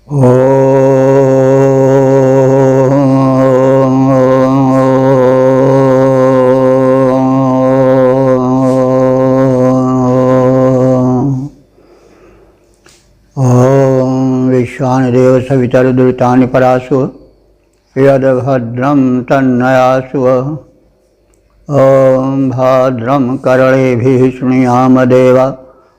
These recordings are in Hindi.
विश्वानदेव सवितरुदृतानि परासु यद्भद्रं तन्नयासु। ॐ भद्रं कर्णेभिः शृणुयाम देवा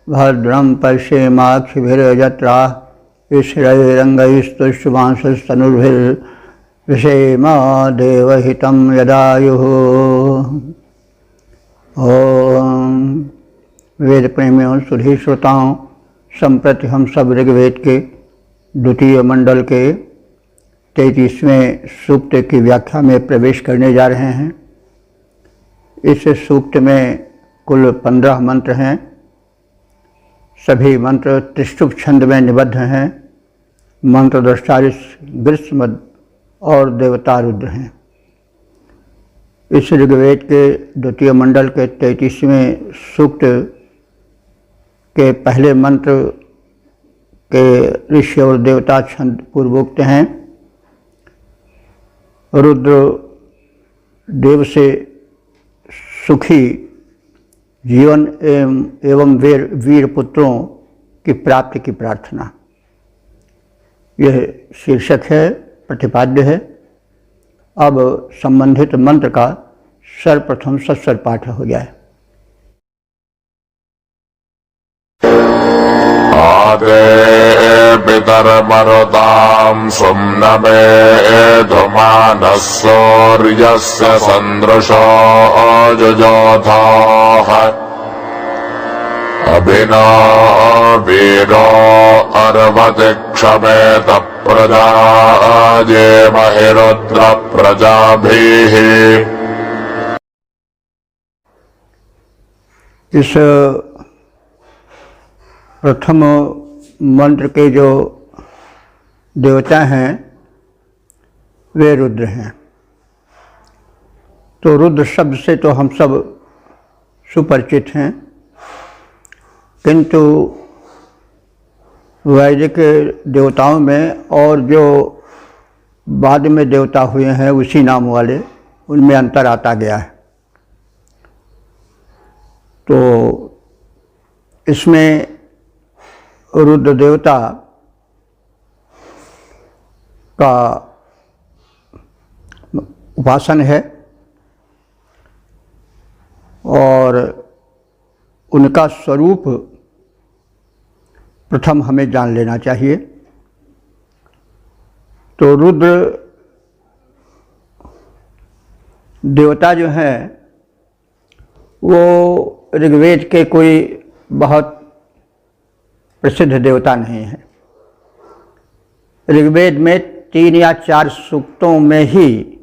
भद्रं पश्येमाक्षिभिर्यजत्राः स्थिरैरङ्गैस्तुष्टुवांसस्तनुर्भिर्विषेम देवहितं यदायुः। ॐ वेद प्रेमियों सुधी श्रोताओं, संप्रति हम सब ऋग्वेद के द्वितीय मंडल के 33वें सूक्त की व्याख्या में प्रवेश करने जा रहे हैं। इस सूक्त में कुल 15 मंत्र हैं। सभी मंत्र त्रिष्टुप छंद में निबद्ध हैं। मंत्र द्रष्टारिस ग्रीष्म और देवता रुद्र हैं। इस ऋग्वेद के द्वितीय मंडल के 33वें सूक्त के पहले मंत्र के ऋषि और देवता छंद पूर्वोक्त हैं। रुद्र देव से सुखी जीवन एवं वीर पुत्रों की प्राप्ति की प्रार्थना, यह शीर्षक है, प्रतिपाद्य है। अब संबंधित मंत्र का सर्वप्रथम सस्वर पाठ हो जाए। आदे पितर्मरुतां सुम्नमेधुमानः सूर्यस्य सन्दृशो जुजोथाः अभिनो वीरो अर्वतिक्षमेतः प्रजाजेमहि रुद्र प्रजाभिः। इस प्रथम मंत्र के जो देवता हैं वे रुद्र हैं। तो रुद्र शब्द से तो हम सब सुपरिचित हैं, किंतु वैदिक देवताओं में और जो बाद में देवता हुए हैं उसी नाम वाले, उनमें अंतर आता गया है। तो इसमें रुद्र देवता का उपासन है और उनका स्वरूप प्रथम हमें जान लेना चाहिए। तो रुद्र देवता जो हैं वो ऋग्वेद के कोई बहुत प्रसिद्ध देवता नहीं है। ऋग्वेद में 3 या 4 सूक्तों में ही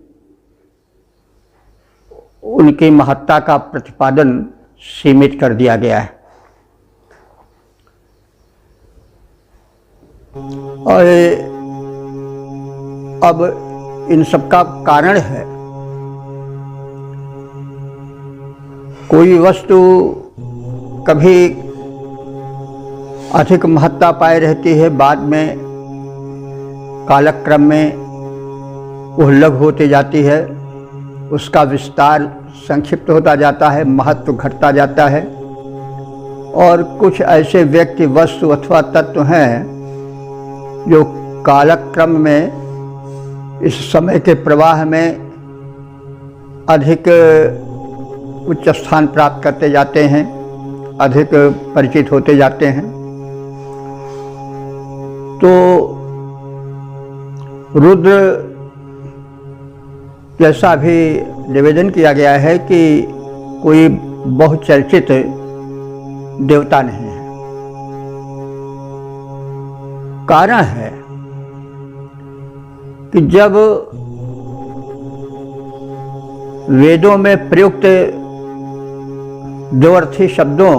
उनकी महत्ता का प्रतिपादन सीमित कर दिया गया है। और अब इन सब का कारण है, कोई वस्तु कभी अधिक महत्ता पाए रहती है, बाद में कालक्रम में वह लघु होती जाती है, उसका विस्तार संक्षिप्त होता जाता है, महत्व घटता जाता है। और कुछ ऐसे व्यक्ति, वस्तु अथवा तत्व हैं जो कालक्रम में इस समय के प्रवाह में अधिक उच्च स्थान प्राप्त करते जाते हैं, अधिक परिचित होते जाते हैं। तो रुद्र जैसा भी निवेदन किया गया है कि कोई बहुचर्चित देवता नहीं है। कारण है कि जब वेदों में प्रयुक्त द्व्यर्थी शब्दों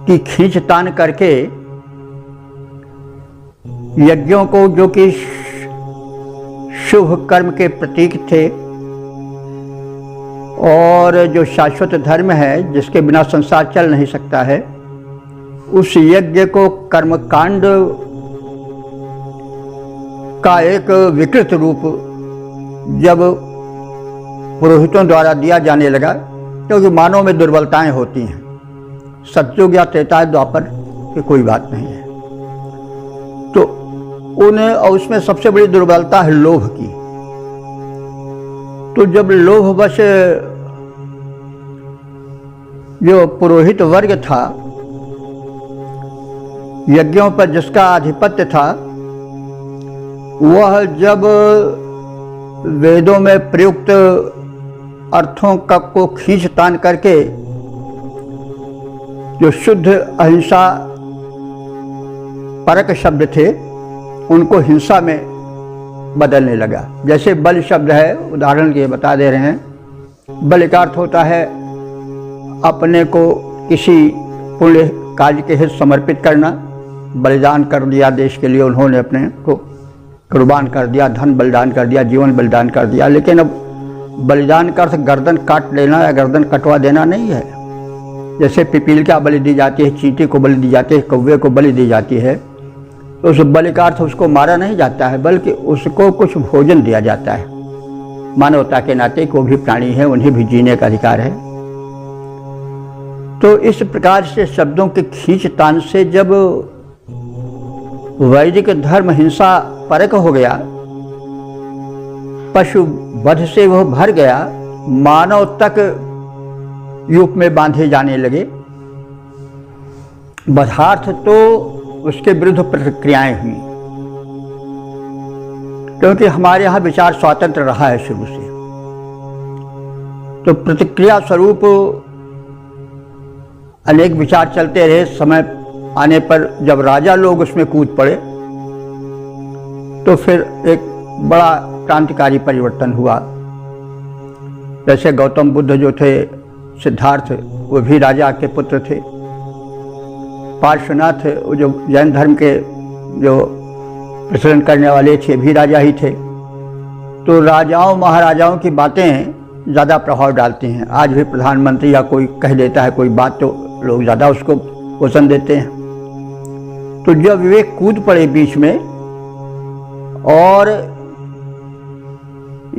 की खींचतान करके यज्ञों को, जो कि शुभ कर्म के प्रतीक थे और जो शाश्वत धर्म है जिसके बिना संसार चल नहीं सकता है, उस यज्ञ को कर्मकांड का एक विकृत रूप जब पुरोहितों द्वारा दिया जाने लगा, क्योंकि मानव में दुर्बलताएं होती हैं, सतयुग या त्रेता द्वापर की कोई बात नहीं है, तो उन्हें, और उसमें सबसे बड़ी दुर्बलता है लोभ की। तो जब लोभवश जो पुरोहित वर्ग था, यज्ञों पर जिसका आधिपत्य था, वह जब वेदों में प्रयुक्त अर्थों का को खींच तान करके जो शुद्ध अहिंसा परक शब्द थे उनको हिंसा में बदलने लगा। जैसे बल शब्द है, उदाहरण के बता दे रहे हैं, बल का अर्थ होता है अपने को किसी पुण्य कार्य के हित समर्पित करना, बलिदान कर दिया देश के लिए, उन्होंने अपने को कुर्बान कर दिया, धन बलिदान कर दिया, जीवन बलिदान कर दिया। लेकिन अब बलिदान का अर्थ गर्दन काट लेना या गर्दन कटवा देना नहीं है। जैसे पिपील का बलि दी जाती है, चींटी को बलि दी जाती है, कौवे को बलि दी जाती है, तो उस बलि का अर्थ उसको मारा नहीं जाता है, बल्कि उसको कुछ भोजन दिया जाता है। मानवता के नाते को भी प्राणी है, उन्हें भी जीने का अधिकार है। तो इस प्रकार से शब्दों के खींचतान से जब वैदिक धर्म हिंसा परक हो गया, पशु वध से वह भर गया, मानव तक यूप में बांधे जाने लगे। बधार्थ तो उसके विरुद्ध प्रतिक्रियाएं हुई, क्योंकि हमारे यहाँ विचार स्वातंत्र रहा है शुरू से। तो प्रतिक्रिया स्वरूप अनेक विचार चलते रहे। समय आने पर जब राजा लोग उसमें कूद पड़े तो फिर एक बड़ा क्रांतिकारी परिवर्तन हुआ। जैसे गौतम बुद्ध जो थे, सिद्धार्थ, वो भी राजा के पुत्र थे। पार्श्वनाथ जो जैन धर्म के जो प्रचलन करने वाले थे, भी राजा ही थे। तो राजाओं महाराजाओं की बातें ज़्यादा प्रभाव डालती हैं। आज भी प्रधानमंत्री या कोई कह देता है कोई बात, तो लोग ज़्यादा उसको वचन देते हैं। तो जब वे कूद पड़े बीच में और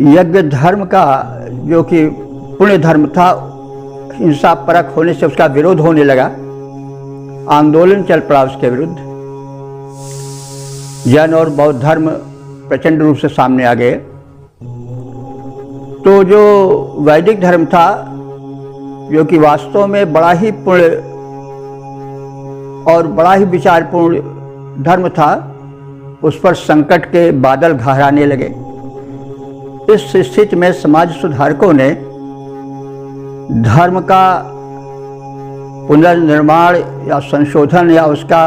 यज्ञ धर्म का, जो कि पुण्य धर्म था, हिंसा परक होने से उसका विरोध होने लगा, आंदोलन चल पड़ा उसके विरुद्ध। जैन और बौद्ध धर्म प्रचंड रूप से सामने आ गए। तो जो वैदिक धर्म था, जो कि वास्तव में बड़ा ही पुण्य और बड़ा ही विचारपूर्ण धर्म था, उस पर संकट के बादल गहराने लगे। इस स्थिति में समाज सुधारकों ने धर्म का पुनर्निर्माण या संशोधन या उसका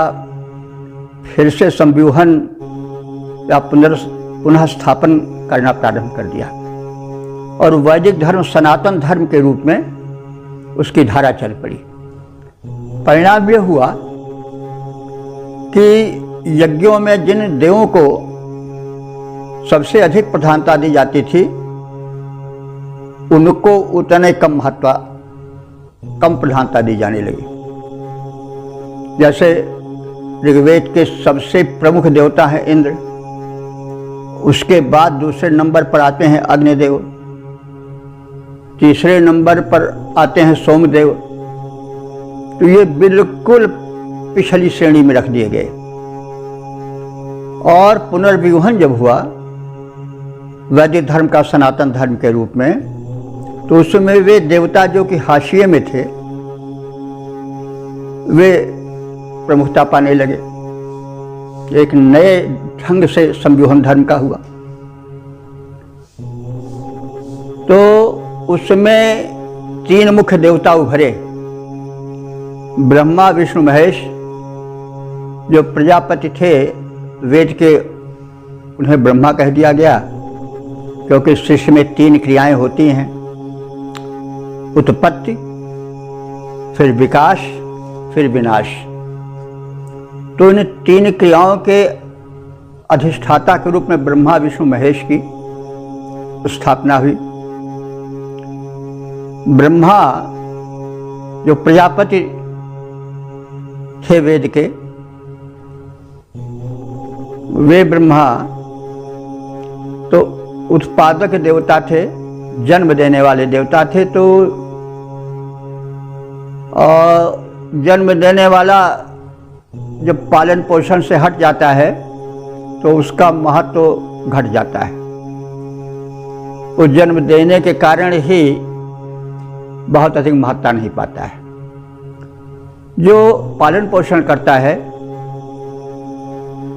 फिर से संव्यूहन या पुनः स्थापन करना प्रारंभ कर दिया, और वैदिक धर्म सनातन धर्म के रूप में उसकी धारा चल पड़ी। परिणाम यह हुआ कि यज्ञों में जिन देवों को सबसे अधिक प्रधानता दी जाती थी, उनको उतने कम महत्व, कम प्रधानता दी जाने लगी। जैसे ऋग्वेद के सबसे प्रमुख देवता हैं इंद्र, उसके बाद दूसरे नंबर पर आते हैं अग्निदेव, तीसरे नंबर पर आते हैं सोमदेव। तो ये बिल्कुल पिछली श्रेणी में रख दिए गए। और पुनर्विवहन जब हुआ वैदिक धर्म का सनातन धर्म के रूप में, तो उसमें वे देवता जो कि हाशिए में थे, वे प्रमुखता पाने लगे। एक नए ढंग से संव्यूहन धर्म का हुआ। तो उसमें तीन मुख्य देवता उभरे, ब्रह्मा विष्णु महेश। जो प्रजापति थे वेद के, उन्हें ब्रह्मा कह दिया गया, क्योंकि सृष्टि में तीन क्रियाएं होती हैं, उत्पत्ति, फिर विकास, फिर विनाश। तो इन तीन क्रियाओं के अधिष्ठाता के रूप में ब्रह्मा विष्णु महेश की स्थापना हुई। ब्रह्मा जो प्रजापति थे वेद के, वे ब्रह्मा तो उत्पादक देवता थे, जन्म देने वाले देवता थे। तो जन्म देने वाला जब पालन पोषण से हट जाता है तो उसका महत्व घट जाता है। वो जन्म देने के कारण ही बहुत अधिक महत्ता नहीं पाता है। जो पालन पोषण करता है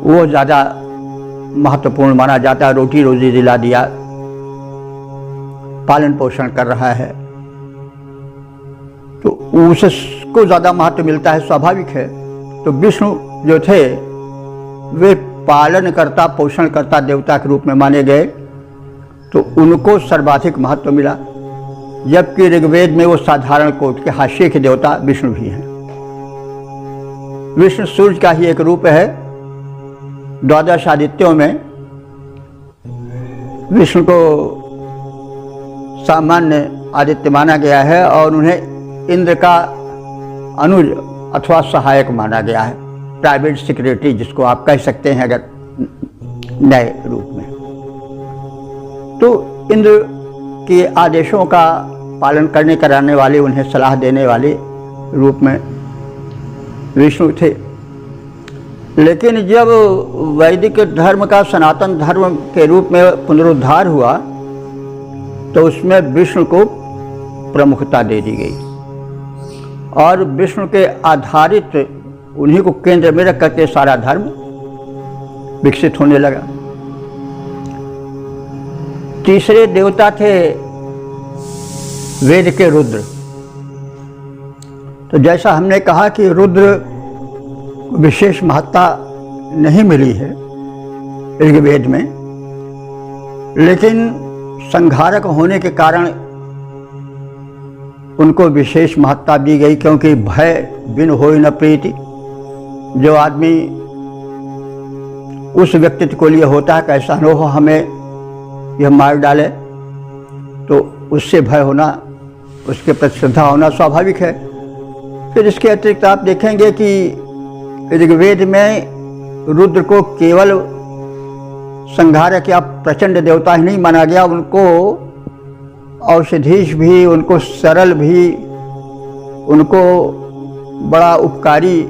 वो ज़्यादा महत्वपूर्ण माना जाता है। रोटी रोजी दिला दिया, पालन पोषण कर रहा है, तो उसको ज़्यादा महत्व मिलता है, स्वाभाविक है। तो विष्णु जो थे वे पालन करता पोषण करता देवता के रूप में माने गए, तो उनको सर्वाधिक महत्व मिला। जबकि ऋग्वेद में वो साधारण कोटि के हाशिए के देवता विष्णु भी हैं। विष्णु सूर्य का ही एक रूप है। द्वादश आदित्यों में विष्णु को सामान्य आदित्य माना गया है और उन्हें इंद्र का अनुज अथवा सहायक माना गया है, प्राइवेट सेक्रेटरी जिसको आप कह सकते हैं अगर नए रूप में। तो इंद्र के आदेशों का पालन करने कराने वाले, उन्हें सलाह देने वाले रूप में विष्णु थे। लेकिन जब वैदिक धर्म का सनातन धर्म के रूप में पुनरुद्धार हुआ तो उसमें विष्णु को प्रमुखता दे दी गई और विष्णु के आधारित उन्हीं को केंद्र में रख करके सारा धर्म विकसित होने लगा। तीसरे देवता थे वेद के रुद्र। तो जैसा हमने कहा कि रुद्र विशेष महत्ता नहीं मिली है ऋग्वेद में, लेकिन संहारक होने के कारण उनको विशेष महत्ता दी गई, क्योंकि भय बिन होय न प्रीति। जो आदमी उस व्यक्तित्व को लिए होता है कैसा न हो हमें यह मार डाले, तो उससे भय होना, उसके प्रति श्रद्धा होना स्वाभाविक है। फिर इसके अतिरिक्त आप देखेंगे कि ऋग्वेद में रुद्र को केवल संहारक या प्रचंड देवता ही नहीं माना गया, उनको औषधीश भी, उनको सरल भी, उनको बड़ा उपकारी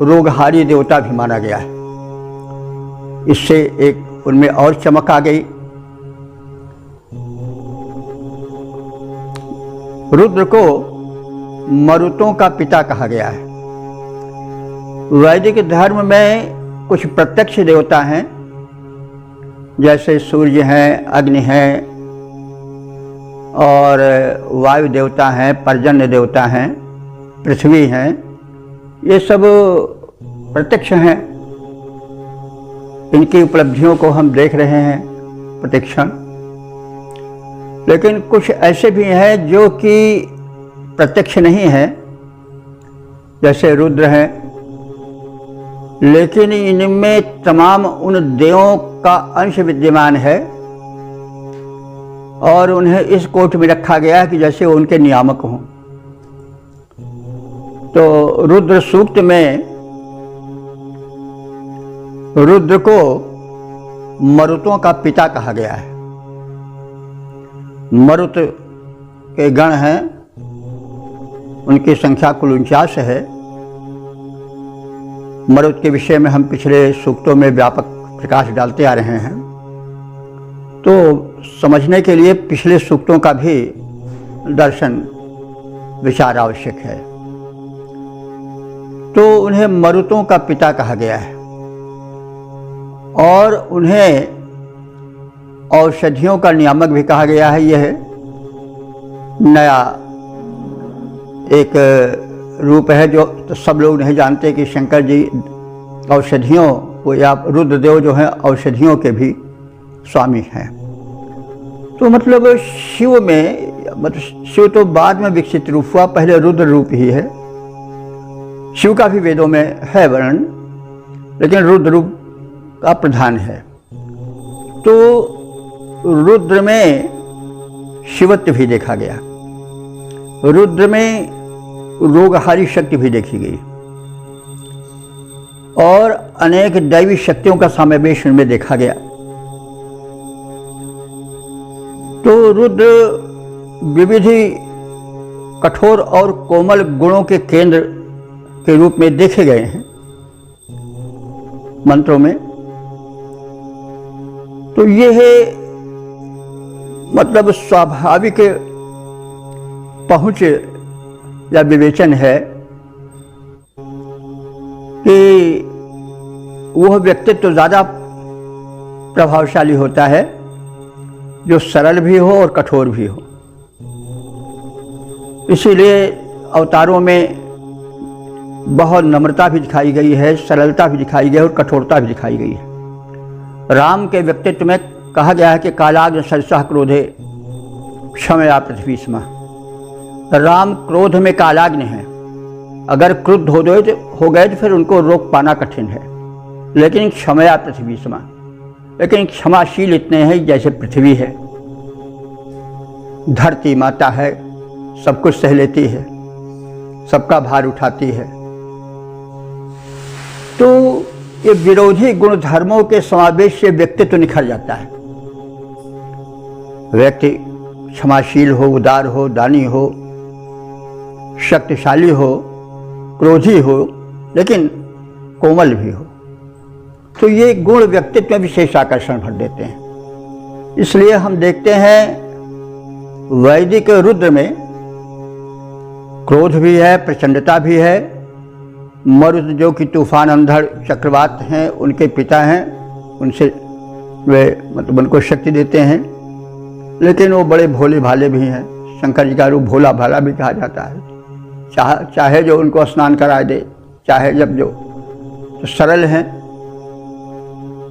रोगहारी देवता भी माना गया है। इससे एक उनमें और चमक आ गई। रुद्र को मरुतों का पिता कहा गया है। वैदिक धर्म में कुछ प्रत्यक्ष देवता हैं, जैसे सूर्य हैं, अग्नि हैं और वायु देवता हैं, पर्जन्य देवता हैं, पृथ्वी हैं। ये सब प्रत्यक्ष हैं। इनकी उपलब्धियों को हम देख रहे हैं प्रतिक्षण। लेकिन कुछ ऐसे भी हैं जो कि प्रत्यक्ष नहीं हैं, जैसे रुद्र हैं, लेकिन इनमें तमाम उन देवों का अंश विद्यमान है और उन्हें इस कोट में रखा गया है कि जैसे वो उनके नियामक हों। तो रुद्र सूक्त में रुद्र को मरुतों का पिता कहा गया है। मरुत के गण हैं, उनकी संख्या कुल 49 है। मरुत के विषय में हम पिछले सूक्तों में व्यापक प्रकाश डालते आ रहे हैं। तो समझने के लिए पिछले सूक्तों का भी दर्शन विचार आवश्यक है। तो उन्हें मरुतों का पिता कहा गया है और उन्हें औषधियों का नियामक भी कहा गया है। यह नया एक रूप है जो तो सब लोग नहीं जानते कि शंकर जी औषधियों को, या रुद्रदेव जो हैं औषधियों के भी स्वामी हैं। तो मतलब शिव में, मतलब शिव तो बाद में विकसित रूप हुआ, पहले रुद्र रूप ही है। शिव का भी वेदों में है वर्णन, लेकिन रुद्र रूप का प्रधान है। तो रुद्र में शिवत्व भी देखा गया, रुद्र में रोगहारी शक्ति भी देखी गई। और अनेक दैवी शक्तियों का समावेश उनमें देखा गया। तो रुद्र विविधि कठोर और कोमल गुणों के केंद्र के रूप में देखे गए हैं मंत्रों में। तो यह मतलब स्वाभाविक पहुंच या विवेचन है कि वह व्यक्तित्व तो ज़्यादा प्रभावशाली होता है जो सरल भी हो और कठोर भी हो। इसीलिए अवतारों में बहुत नम्रता भी दिखाई गई है, सरलता भी दिखाई गई है और कठोरता भी दिखाई गई है। राम के व्यक्तित्व में कहा गया है कि कालाग्नि सरसः क्रोधे क्षमया पृथ्वी स्म। राम क्रोध में कालाग्नि है, अगर क्रुद्ध हो गए तो फिर उनको रोक पाना कठिन है। लेकिन क्षमया पृथ्वी स्म, लेकिन क्षमाशील इतने हैं जैसे पृथ्वी है, धरती माता है, सब कुछ सह लेती है, सबका भार उठाती है। तो ये विरोधी गुण धर्मों के समावेश से व्यक्तित्व निखर जाता है। व्यक्ति क्षमाशील हो, उदार हो, दानी हो, शक्तिशाली हो, क्रोधी हो, लेकिन कोमल भी हो। तो ये गुण व्यक्तित्व में विशेष आकर्षण भर देते हैं। इसलिए हम देखते हैं वैदिक रुद्र में क्रोध भी है, प्रचंडता भी है। मरुद जो कि तूफान अंधड़ चक्रवात हैं, उनके पिता हैं, उनसे वे मतलब उनको शक्ति देते हैं। लेकिन वो बड़े भोले भाले भी हैं। शंकर जी का रूप भोला भाला भी कहा जाता है। चाहे जो उनको स्नान करा दे, चाहे जब जो, तो सरल हैं।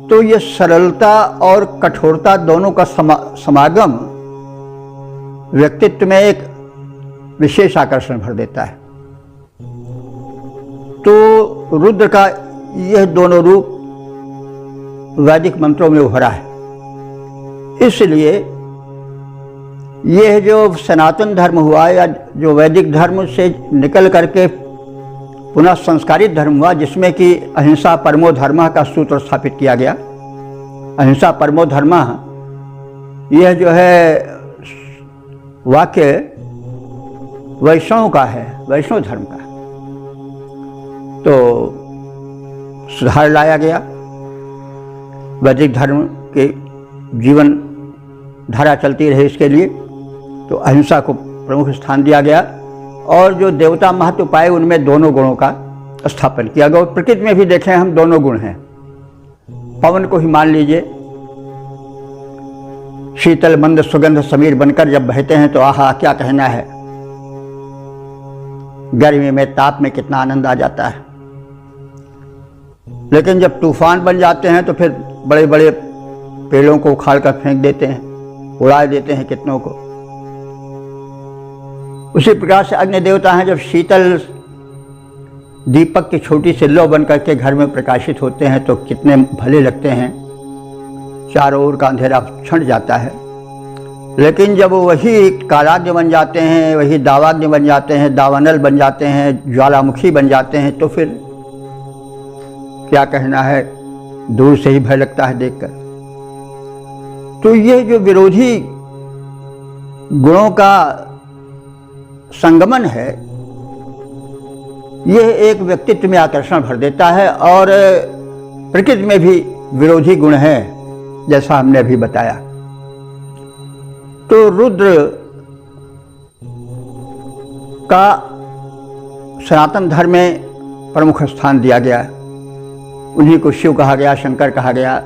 तो ये सरलता और कठोरता दोनों का समागम व्यक्तित्व में एक विशेष आकर्षण भर देता है। तो रुद्र का यह दोनों रूप वैदिक मंत्रों में उभरा है। इसलिए यह जो सनातन धर्म हुआ या जो वैदिक धर्म से निकल करके पुनः संस्कारित धर्म हुआ, जिसमें कि अहिंसा परमो धर्मः का सूत्र स्थापित किया गया। अहिंसा परमो धर्मः, यह जो है वाक्य वैष्णव का है, वैष्णव धर्म का। तो सुधार लाया गया, वैदिक धर्म के जीवन धारा चलती रहे इसके लिए। तो अहिंसा को प्रमुख स्थान दिया गया और जो देवता महत्व पाए उनमें दोनों गुणों का स्थापन किया गया। प्रकृति में भी देखें हम दोनों गुण हैं। पवन को ही मान लीजिए, शीतल मंद सुगंध समीर बनकर जब बहते हैं तो आहा क्या कहना है। गर्मी में ताप में कितना आनंद आ जाता है। लेकिन जब तूफान बन जाते हैं तो फिर बड़े बड़े पेड़ों को उखाड़ कर फेंक देते हैं, उड़ा देते हैं कितनों को। उसी प्रकार से अग्नि देवता हैं, जब शीतल दीपक की छोटी सी लौ बन करके घर में प्रकाशित होते हैं तो कितने भले लगते हैं, चारों ओर का अंधेरा छंट जाता है। लेकिन जब वही कालाग्नि बन जाते हैं, वही दावाग्नि बन जाते हैं, दावानल बन जाते हैं, ज्वालामुखी बन जाते हैं, तो फिर क्या कहना है, दूर से ही भय लगता है देखकर। तो ये जो विरोधी गुणों का संगमन है, यह एक व्यक्तित्व में आकर्षण भर देता है। और प्रकृति में भी विरोधी गुण है, जैसा हमने अभी बताया। तो रुद्र का सनातन धर्म में प्रमुख स्थान दिया गया। उन्हीं को शिव कहा गया, शंकर कहा गया,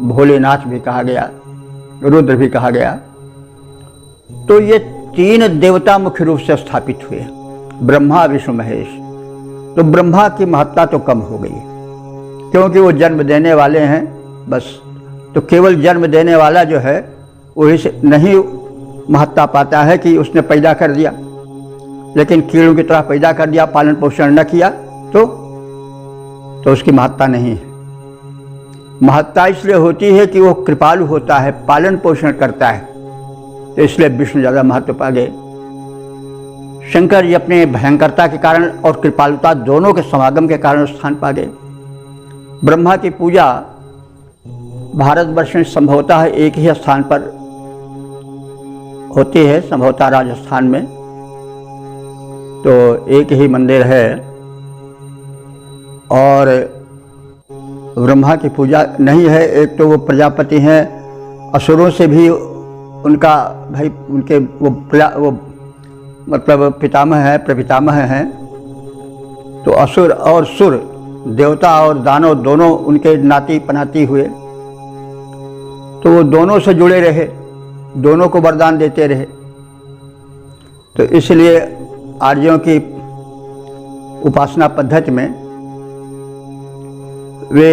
भोलेनाथ भी कहा गया, रुद्र भी कहा गया। तो ये तीन देवता मुख्य रूप से स्थापित हुए, ब्रह्मा विष्णु महेश। तो ब्रह्मा की महत्ता तो कम हो गई क्योंकि वो जन्म देने वाले हैं बस। तो केवल जन्म देने वाला जो है वही से नहीं महत्ता पाता है कि उसने पैदा कर दिया, लेकिन कीड़ों की तरह पैदा कर दिया, पालन पोषण न किया तो उसकी महत्ता नहीं है। महत्ता इसलिए होती है कि वो कृपालु होता है, पालन पोषण करता है, तो इसलिए विष्णु ज़्यादा महत्व पा गए। शंकर जी अपने भयंकरता के कारण और कृपालुता दोनों के समागम के कारण स्थान पा गए। ब्रह्मा की पूजा भारतवर्ष में संभवतः एक ही स्थान पर होती है, संभवतः राजस्थान में। तो एक ही मंदिर है और ब्रह्मा की पूजा नहीं है। एक तो वो प्रजापति हैं, असुरों से भी उनका भाई, उनके वो मतलब पितामह है, प्रपितामह हैं। तो असुर और सुर, देवता और दानव दोनों उनके नाती पनाती हुए। तो वो दोनों से जुड़े रहे, दोनों को वरदान देते रहे। तो इसलिए आर्यों की उपासना पद्धति में वे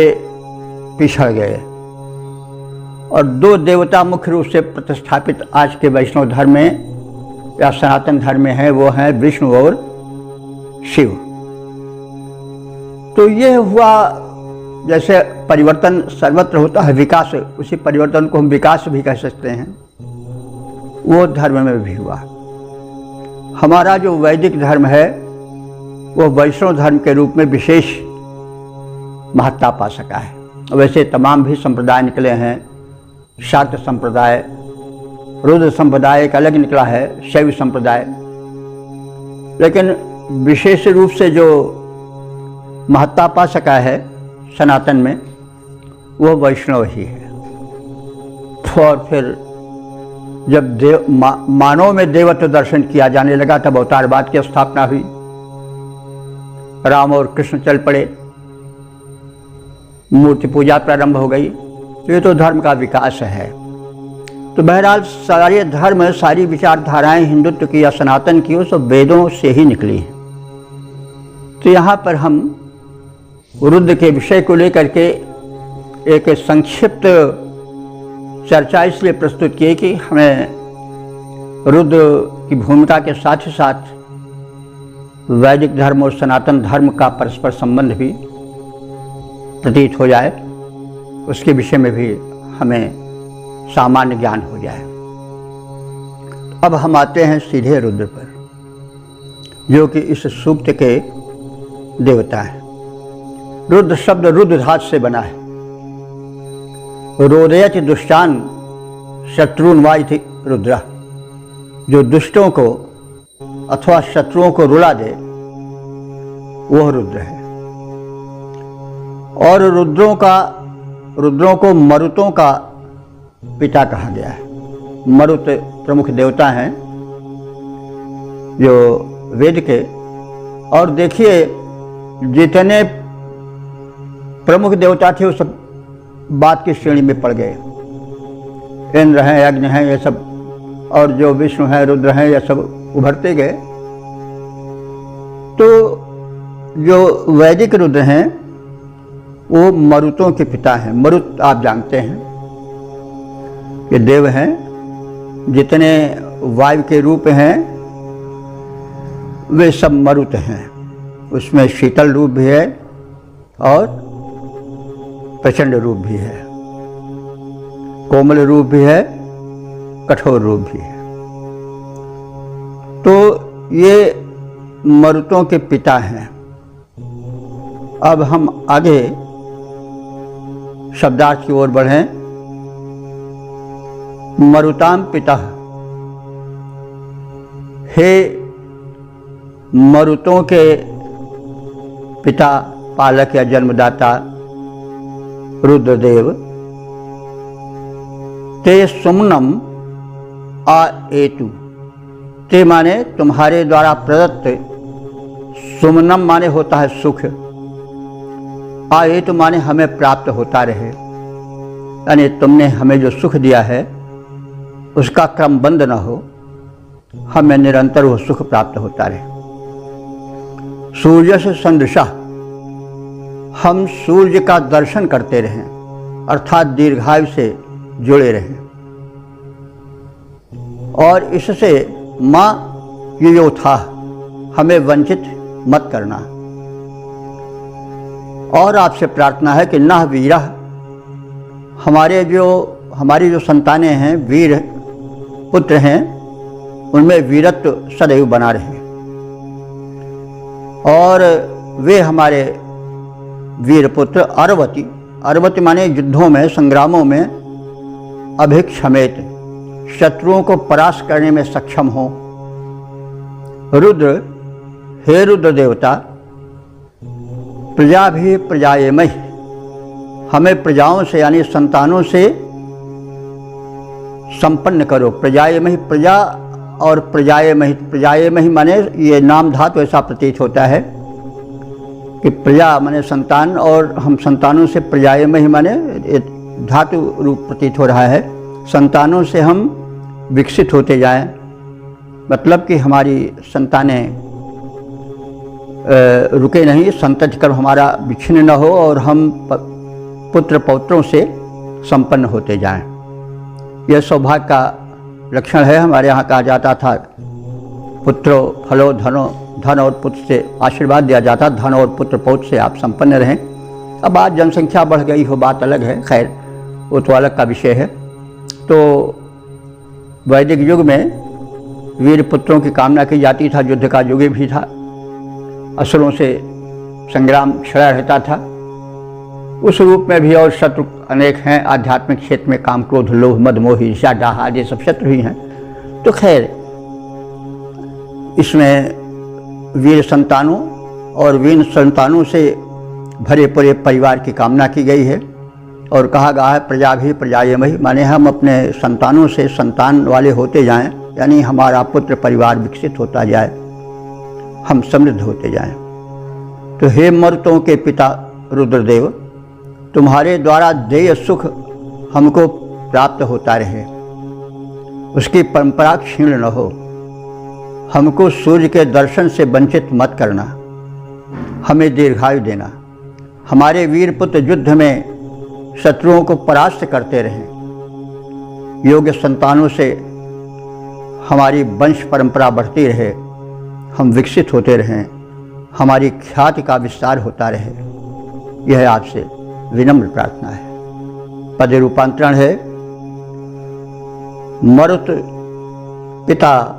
पिछड़ गए और दो देवता मुख्य रूप से प्रतिष्ठापित आज के वैष्णव धर्म में या सनातन धर्म में है, वो हैं विष्णु और शिव। तो ये हुआ, जैसे परिवर्तन सर्वत्र होता है विकास, उसी परिवर्तन को हम विकास भी कह सकते हैं, वो धर्म में भी हुआ। हमारा जो वैदिक धर्म है वो वैष्णव धर्म के रूप में विशेष महत्ता पा सका है। वैसे तमाम भी संप्रदाय निकले हैं, शाक्त संप्रदाय, रुद्र संप्रदाय एक अलग निकला है, शैव संप्रदाय, लेकिन विशेष रूप से जो महत्ता पा सका है सनातन में वो वैष्णव ही है। और फिर जब मानव में देवत्व दर्शन किया जाने लगा तब अवतारवाद की स्थापना हुई, राम और कृष्ण चल पड़े, मूर्ति पूजा प्रारंभ हो गई। तो ये तो धर्म का विकास है। तो बहरहाल सारे धर्म, सारी विचारधाराएं हिंदुत्व की या सनातन की वो सब वेदों से ही निकली हैं। तो यहाँ पर हम रुद्र के विषय को लेकर के एक संक्षिप्त चर्चा इसलिए प्रस्तुत की कि हमें रुद्र की भूमिका के साथ ही साथ वैदिक धर्म और सनातन धर्म का परस्पर संबंध भी प्रतीत हो जाए, उसके विषय में भी हमें सामान्य ज्ञान हो जाए। अब हम आते हैं सीधे रुद्र पर, जो कि इस सूक्त के देवता हैं। रुद्र शब्द रुद्र धातु से बना है। रोदयति दुष्टान शत्रुन वा इति रुद्र, जो दुष्टों को अथवा शत्रुओं को रुला दे वह रुद्र है। और रुद्रों को मरुतों का पिता कहा गया है। मरुत प्रमुख देवता हैं जो वेद के, और देखिए जितने प्रमुख देवता थे वो सब बात की श्रेणी में पड़ गए। इंद्र हैं, यज्ञ हैं, ये सब, और जो विष्णु हैं, रुद्र हैं, ये सब उभरते गए। तो जो वैदिक रुद्र हैं वो मरुतों के पिता हैं। मरुत आप जानते हैं ये देव हैं, जितने वायु के रूप हैं वे सब मरुत हैं। उसमें शीतल रूप भी है और प्रचंड रूप भी है, कोमल रूप भी है, कठोर रूप भी है। तो ये मरुतों के पिता हैं। अब हम आगे शब्दार्थ की ओर बढ़ें। मरुताम पिता, हे मरुतों के पिता, पालक या जन्मदाता रुद्रदेव, ते सुमनम आ एतु, ते माने तुम्हारे द्वारा प्रदत्त, सुमनम माने होता है सुख, आ एतु माने हमें प्राप्त होता रहे, यानी तुमने हमें जो सुख दिया है उसका क्रम बंद न हो, हमें निरंतर वो सुख प्राप्त होता रहे। सूर्य से संदृशा, हम सूर्य का दर्शन करते रहें, अर्थात दीर्घायु से जुड़े रहें, और इससे माँ युयोथा, हमें वंचित मत करना। और आपसे प्रार्थना है कि न वीरा, हमारी जो संतानें हैं, वीर पुत्र हैं, उनमें वीरत्व सदैव बना रहे और वे हमारे वीरपुत्र अर्वति, अर्वति माने युद्धों में, संग्रामों में अभिक्षमेत, शत्रुओं को परास्त करने में सक्षम हो। रुद्र, हे रुद्र देवता, प्रजा भी प्रजाएमहि, हमें प्रजाओं से यानी संतानों से संपन्न करो। प्रजाएमहि, प्रजा और प्रजाएमहि, प्रजाएमहि माने ये नाम धातु ऐसा प्रतीत होता है कि प्रजा माने संतान और हम संतानों से, प्रजाएमहि माने धातु रूप प्रतीत हो रहा है, संतानों से हम विकसित होते जाएं, मतलब कि हमारी संतानें रुके नहीं, संतति क्रम हमारा विच्छिन्न न हो और हम पुत्र पौत्रों से संपन्न होते जाएं। यह सौभाग्य का लक्षण है। हमारे यहाँ कहा जाता था पुत्रो फलो धनो, धन और पुत्र से आशीर्वाद दिया जाता, धन और पुत्र पौत्र से आप संपन्न रहें। अब आज जनसंख्या बढ़ गई हो, बात अलग है, खैर वो तो अलग का विषय है। तो वैदिक युग में वीर पुत्रों की कामना की जाती था, युद्ध का युग भी था, असुरों से संग्राम छिड़ा रहता था। उस रूप में भी और शत्रु अनेक हैं, आध्यात्मिक क्षेत्र में काम, क्रोध, लोभ, मद, मोह, ईर्ष्या, डाह आदि सब शत्रु ही हैं। तो खैर इसमें वीर संतानों और वीर संतानों से भरे पूरे परिवार की कामना की गई है और कहा गया है प्रजा भी प्रजाएमहि, माने हम अपने संतानों से संतान वाले होते जाएं, यानी हमारा पुत्र परिवार विकसित होता जाए, हम समृद्ध होते जाएं। तो हे मरुतों के पिता रुद्रदेव, तुम्हारे द्वारा देय सुख हमको प्राप्त होता रहे, उसकी परंपरा क्षीण न हो। हमको सूर्य के दर्शन से वंचित मत करना, हमें दीर्घायु देना। हमारे वीर पुत्र युद्ध में शत्रुओं को परास्त करते रहें, योग्य संतानों से हमारी वंश परंपरा बढ़ती रहे, हम विकसित होते रहें, हमारी ख्याति का विस्तार होता रहे। यह आपसे विनम्र प्रार्थना है। पद रूपांतरण है मरुत पिता,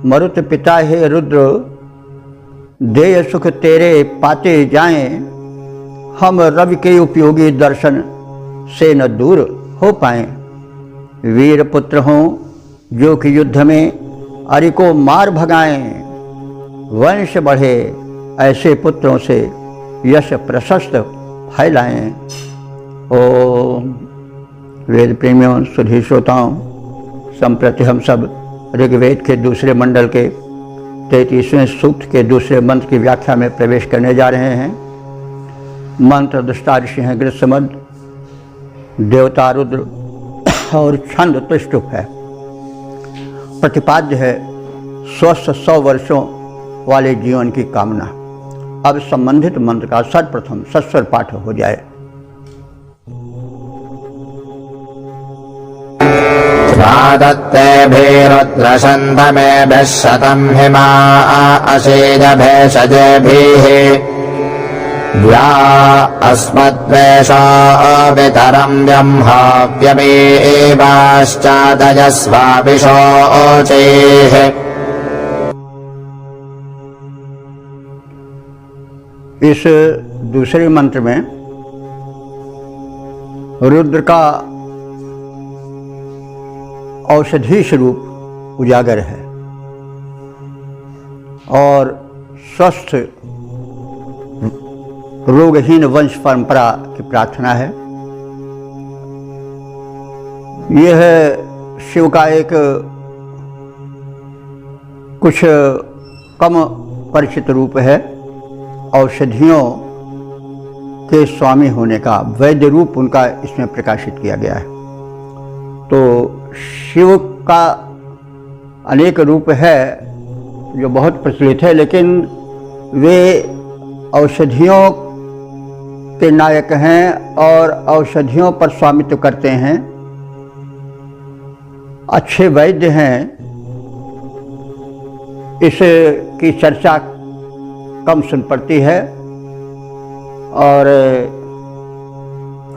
मरुत पिता हे रुद्र, देय सुख तेरे पाते जाएं, हम रवि के उपयोगी दर्शन से न दूर हो पाएं। वीर पुत्र हों जो कि युद्ध में अरि को मार भगाएं, वंश बढ़े ऐसे पुत्रों से यश प्रशस्त फैलाएं। ओम। वेद प्रेमियों, सुधी श्रोताओं, संप्रति हम सब ऋग्वेद के दूसरे मंडल के 33वें सूक्त के दूसरे मंत्र की व्याख्या में प्रवेश करने जा रहे हैं। मंत्र दृष्टा ऋषि हैं गृत्समद, देवता रुद्र और छंद त्रिष्टुप है। प्रतिपाद्य है स्वस्थ 100 वर्षों वाले जीवन की कामना। अब संबंधित मंत्र का सर्वप्रथम सस्वर पाठ हो जाए। रुद्रशन्तमेभिः शतं हिमा अशीजभेषजेभिः व्या अस्मद्वेषा वितरं ब्रह्माव्यमेवाश्चादयस्वाभिषोचेः। इस दूसरे मंत्र में रुद्र का औषधि स्वरूप उजागर है और स्वस्थ रोगहीन वंश परंपरा की प्रार्थना है। यह शिव का एक कुछ कम परिचित रूप है। औषधियों के स्वामी होने का वैद्य रूप उनका इसमें प्रकाशित किया गया है। तो शिव का अनेक रूप है जो बहुत प्रचलित है, लेकिन वे औषधियों के नायक हैं और औषधियों पर स्वामित्व करते हैं, अच्छे वैद्य हैं। इसकी चर्चा कम सुन पड़ती है और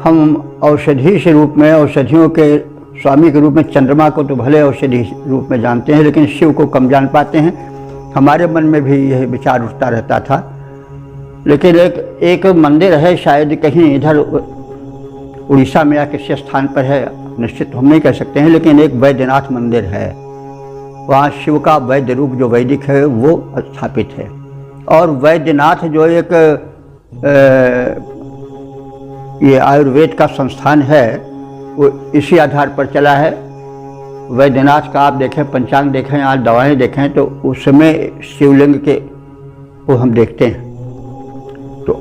हम औषधि के रूप में, औषधियों के स्वामी के रूप में चंद्रमा को तो भले औषधि रूप में जानते हैं, लेकिन शिव को कम जान पाते हैं। हमारे मन में भी यह विचार उठता रहता था लेकिन एक मंदिर है, शायद कहीं इधर उड़ीसा में या किसी स्थान पर है, निश्चित हम नहीं कह सकते हैं, लेकिन एक वैद्यनाथ मंदिर है। वहाँ शिव का वैद्य रूप जो वैदिक है वो स्थापित है। और वैद्यनाथ जो एक ये आयुर्वेद का संस्थान है वो इसी आधार पर चला है। वैद्यनाथ का आप देखें, पंचांग देखें, आज दवाएं देखें तो उसमें शिवलिंग के वो हम देखते हैं। तो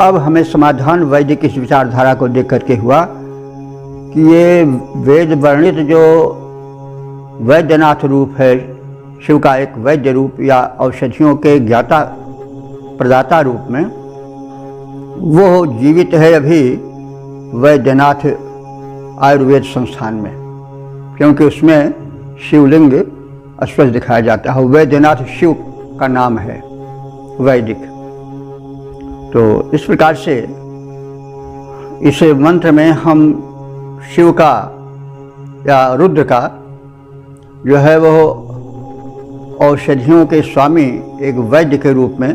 अब हमें समाधान वैदिक इस विचारधारा को देख करके हुआ कि ये वेद वर्णित जो वैद्यनाथ रूप है, शिव का एक वैद्य रूप या औषधियों के ज्ञाता प्रदाता रूप में, वो जीवित है अभी वैद्यनाथ आयुर्वेद संस्थान में, क्योंकि उसमें शिवलिंग स्पष्ट दिखाया जाता है। वैद्यनाथ शिव का नाम है वैदिक। तो इस प्रकार से इस मंत्र में हम शिव का या रुद्र का जो है वो औषधियों के स्वामी एक वैद्य के रूप में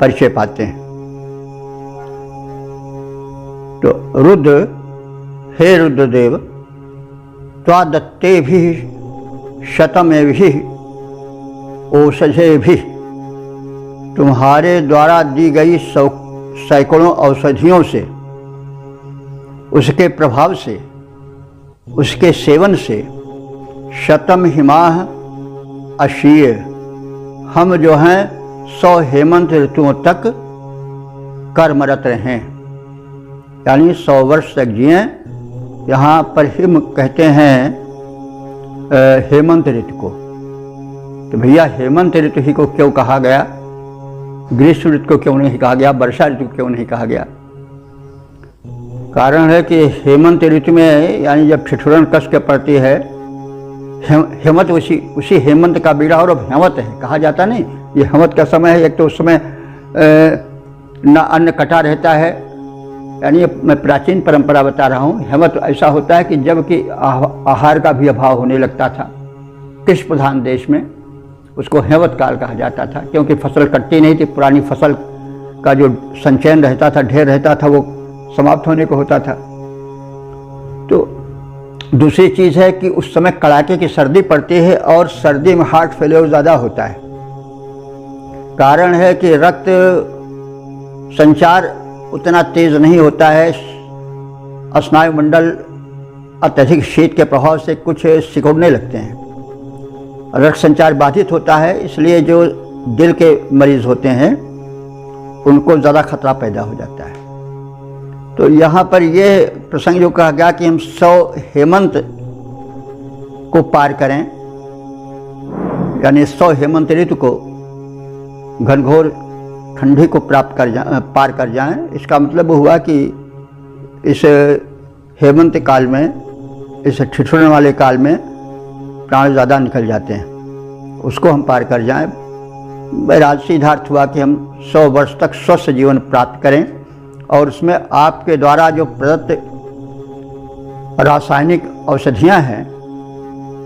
परिचय पाते हैं। तो रुद्र, हे रुद्रदेव, त्वादत्ते भी शतमे भी औषधे भी, तुम्हारे द्वारा दी गई सैकड़ों औषधियों से, उसके प्रभाव से, उसके सेवन से, शतम हिमाह अशीय, हम जो हैं 100 हेमंत ऋतुओं तक कर्मरत रहें, यानी 100 वर्ष तक जिए। यहाँ पर हिम कहते हैं हेमंत ऋतु को। तो भैया हेमंत ऋतु ही को क्यों कहा गया, ग्रीष्म ऋतु को क्यों नहीं कहा गया, वर्षा ऋतु को क्यों नहीं कहा गया? कारण है कि हेमंत ऋतु में यानी जब ठिठुरन कस के पड़ती है, हेमंत उसी हेमंत का बीड़ा और अब हेमंत है कहा जाता नहीं, ये हेमंत का समय है। एक तो उस समय न अन्न कटा रहता है, यानी मैं प्राचीन परंपरा बता रहा हूँ। हेमंत ऐसा होता है कि जबकि आहार का भी अभाव होने लगता था कृषि प्रधान देश में, उसको हेमंत काल कहा जाता था, क्योंकि फसल कटती नहीं थी। पुरानी फसल का जो संचयन रहता था, ढेर रहता था, वो समाप्त होने को होता था। तो दूसरी चीज़ है कि उस समय कड़ाके की सर्दी पड़ती है और सर्दी में हार्ट फेलियर ज़्यादा होता है। कारण है कि रक्त संचार उतना तेज नहीं होता है, स्नायुमंडल अत्यधिक शीत के प्रभाव से कुछ सिकुड़ने लगते हैं, रक्त संचार बाधित होता है। इसलिए जो दिल के मरीज होते हैं उनको ज़्यादा खतरा पैदा हो जाता है। तो यहाँ पर यह प्रसंग जो कहा गया कि हम 100 हेमंत को पार करें, यानी 100 हेमंत ऋतु को, घनघोर ठंडी को पार कर जाएं। इसका मतलब हुआ कि इस हेमंत काल में, इस ठिठुरन वाले काल में प्राण ज़्यादा निकल जाते हैं, उसको हम पार कर जाएं। बहरहाल सिद्धार्थ हुआ कि हम 100 वर्ष तक स्वस्थ जीवन प्राप्त करें और उसमें आपके द्वारा जो प्रदत्त रासायनिक औषधियाँ हैं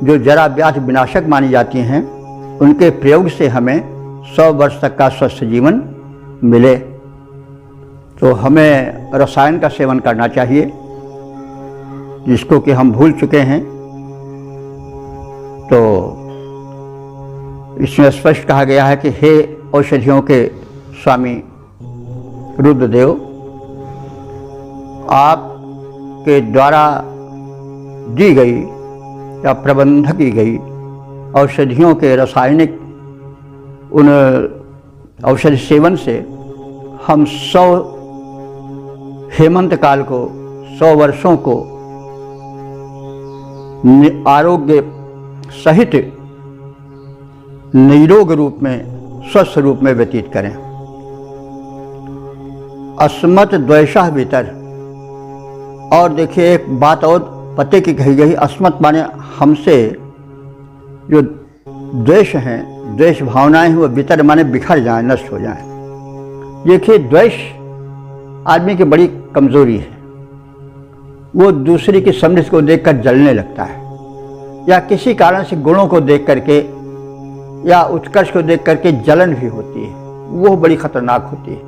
जो जरा व्याधि विनाशक मानी जाती हैं, उनके प्रयोग से हमें 100 वर्ष तक का स्वस्थ जीवन मिले। तो हमें रसायन का सेवन करना चाहिए, जिसको कि हम भूल चुके हैं। तो इसमें स्पष्ट कहा गया है कि हे औषधियों के स्वामी रुद्रदेव, आपके द्वारा दी गई या प्रबंध की गई औषधियों के रासायनिक उन औषधि सेवन से हम 100 हेमंत काल को, 100 वर्षों को आरोग्य सहित निरोग रूप में, स्वस्थ रूप में व्यतीत करें। अस्मत् द्वेषः वितर, और देखिए एक बात और पते की कही गई, अस्मत् माने हमसे जो द्वेष हैं, द्वेष भावनाएं हैं, वो वितर माने बिखर जाएं, नष्ट हो जाएं। देखिए द्वेष आदमी की बड़ी कमजोरी है, वो दूसरे की समृद्धि को देखकर जलने लगता है, या किसी कारण से गुणों को देख करके या उत्कर्ष को देख करके जलन भी होती है, वो बड़ी खतरनाक होती है।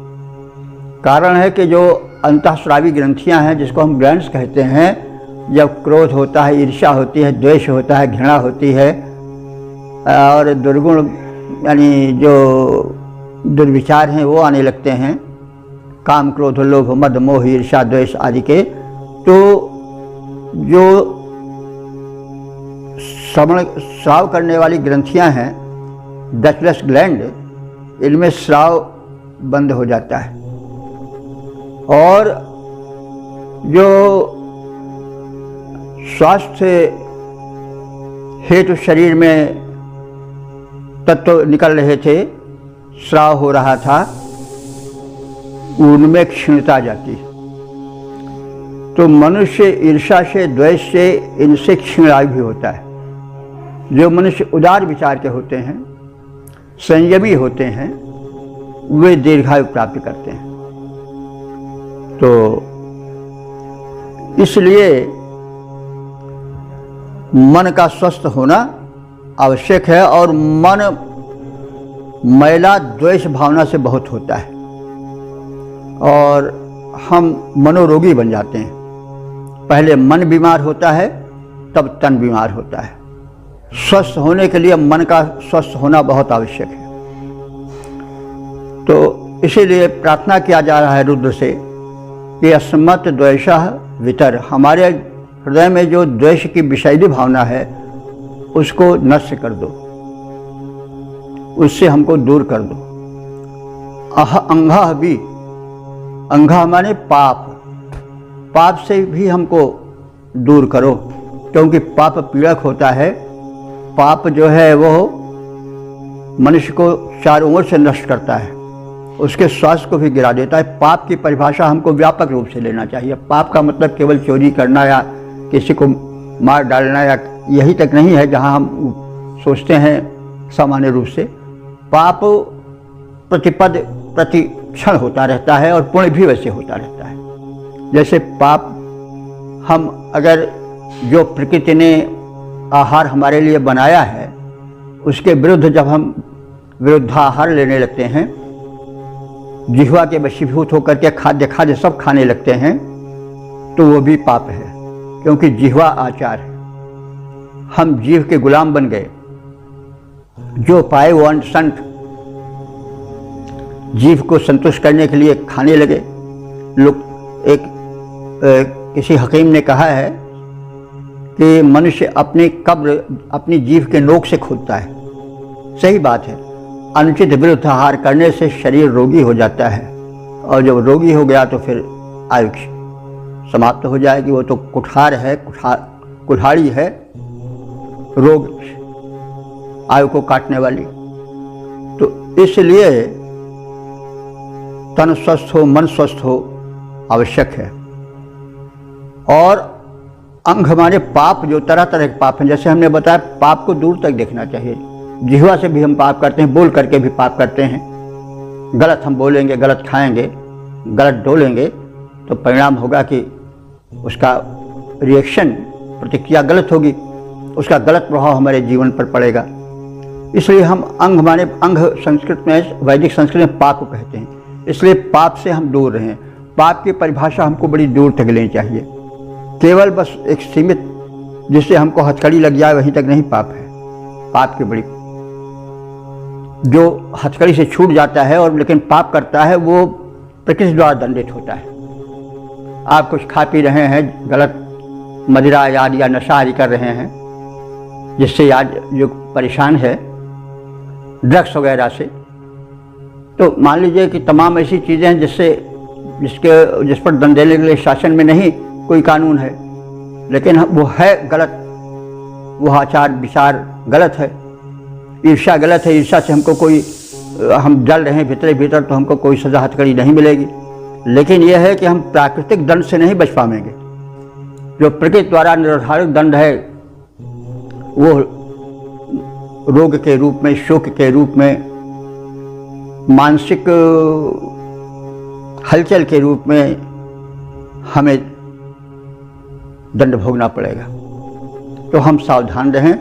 कारण है कि जो अंतःस्रावी ग्रंथियां हैं, जिसको हम ग्लैंड्स कहते हैं, जब क्रोध होता है, ईर्ष्या होती है, द्वेष होता है, घृणा होती है और दुर्गुण यानी जो दुर्विचार हैं वो आने लगते हैं, काम क्रोध लोभ मद मोह ईर्ष्या द्वेष आदि के, तो जो स्राव करने वाली ग्रंथियां हैं, डचलेस ग्लैंड, इनमें स्राव बंद हो जाता है और जो स्वास्थ्य हेतु शरीर में तत्व निकल रहे थे, स्राव हो रहा था, उनमें क्षीणता जाती है। तो मनुष्य ईर्ष्या से, द्वेष से, इनसे क्षीणायु भी होता है। जो मनुष्य उदार विचार के होते हैं, संयमी होते हैं, वे दीर्घायु प्राप्त करते हैं। तो इसलिए मन का स्वस्थ होना आवश्यक है और मन मैला द्वेष भावना से बहुत होता है और हम मनोरोगी बन जाते हैं। पहले मन बीमार होता है, तब तन बीमार होता है। स्वस्थ होने के लिए मन का स्वस्थ होना बहुत आवश्यक है। तो इसीलिए प्रार्थना किया जा रहा है रुद्र से कि अस्मत् द्वेषः वितर, हमारे हृदय में जो द्वेष की विषैली भावना है उसको नष्ट कर दो, उससे हमको दूर कर दो। अंघा भी, अंघा माने पाप, पाप से भी हमको दूर करो, क्योंकि पाप पीड़क होता है। पाप जो है वो मनुष्य को चारों ओर से नष्ट करता है, उसके स्वास्थ्य को भी गिरा देता है। पाप की परिभाषा हमको व्यापक रूप से लेना चाहिए। पाप का मतलब केवल चोरी करना या किसी को मार डालना या यही तक नहीं है जहाँ हम सोचते हैं सामान्य रूप से। पाप प्रतिपद प्रति क्षण होता रहता है और पुण्य भी वैसे होता रहता है। जैसे पाप, हम अगर जो प्रकृति ने आहार हमारे लिए बनाया है उसके विरुद्ध जब हम विरुद्धाहार लेने लगते हैं, जिह्वा के वशीभूत होकर के खाद्य सब खाने लगते हैं, तो वो भी पाप है, क्योंकि जिह्वा आचार है। हम जीव के गुलाम बन गए, जो पाए वो संत जीव को संतुष्ट करने के लिए खाने लगे लोग। किसी हकीम ने कहा है कि मनुष्य अपनी कब्र अपनी जीभ के नोक से खोदता है। सही बात है। अनुचित विरुद्ध आहार करने से शरीर रोगी हो जाता है और जब रोगी हो गया तो फिर आयु समाप्त हो जाएगी। वो तो कुठार है, कुल्हाड़ी है, रोग आयु को काटने वाली। तो इसलिए तन स्वस्थ हो, मन स्वस्थ हो आवश्यक है। और अंग माने पाप, जो तरह तरह के पाप हैं, जैसे हमने बताया पाप को दूर तक देखना चाहिए। जिह्वा से भी हम पाप करते हैं, बोल करके भी पाप करते हैं। गलत हम बोलेंगे, गलत खाएंगे, गलत डोलेंगे तो परिणाम होगा कि उसका रिएक्शन, प्रतिक्रिया गलत होगी, उसका गलत प्रभाव हमारे जीवन पर पड़ेगा। इसलिए हम अंग माने, अंग संस्कृत में, वैदिक संस्कृत में पाप को कहते हैं। इसलिए पाप से हम दूर रहें। पाप की परिभाषा हमको बड़ी दूर तक लेनी चाहिए। केवल बस एक सीमित जिससे हमको हथकड़ी लग जाए वहीं तक नहीं पाप है। पाप की बड़ी, जो हथकड़ी से छूट जाता है और लेकिन पाप करता है वो प्रकृति द्वारा दंडित होता है। आप कुछ खा पी रहे हैं, गलत मदिरा आदि या नशा आदि कर रहे हैं, जिससे आज जो परेशान है ड्रग्स वगैरह से, तो मान लीजिए कि तमाम ऐसी चीज़ें हैं जिस पर दंड देने के लिए शासन में नहीं कोई कानून है, लेकिन वो है गलत, वो आचार विचार गलत है। ईर्ष्या गलत है, ईर्ष्या से हमको कोई, हम जल रहे हैं भीतर तो हमको कोई सजा हथकड़ी नहीं मिलेगी। लेकिन यह है कि हम प्राकृतिक दंड से नहीं बच पाएंगे। जो प्रकृति द्वारा निर्धारित दंड है वो रोग के रूप में, शोक के रूप में, मानसिक हलचल के रूप में हमें दंड भोगना पड़ेगा। तो हम सावधान रहें।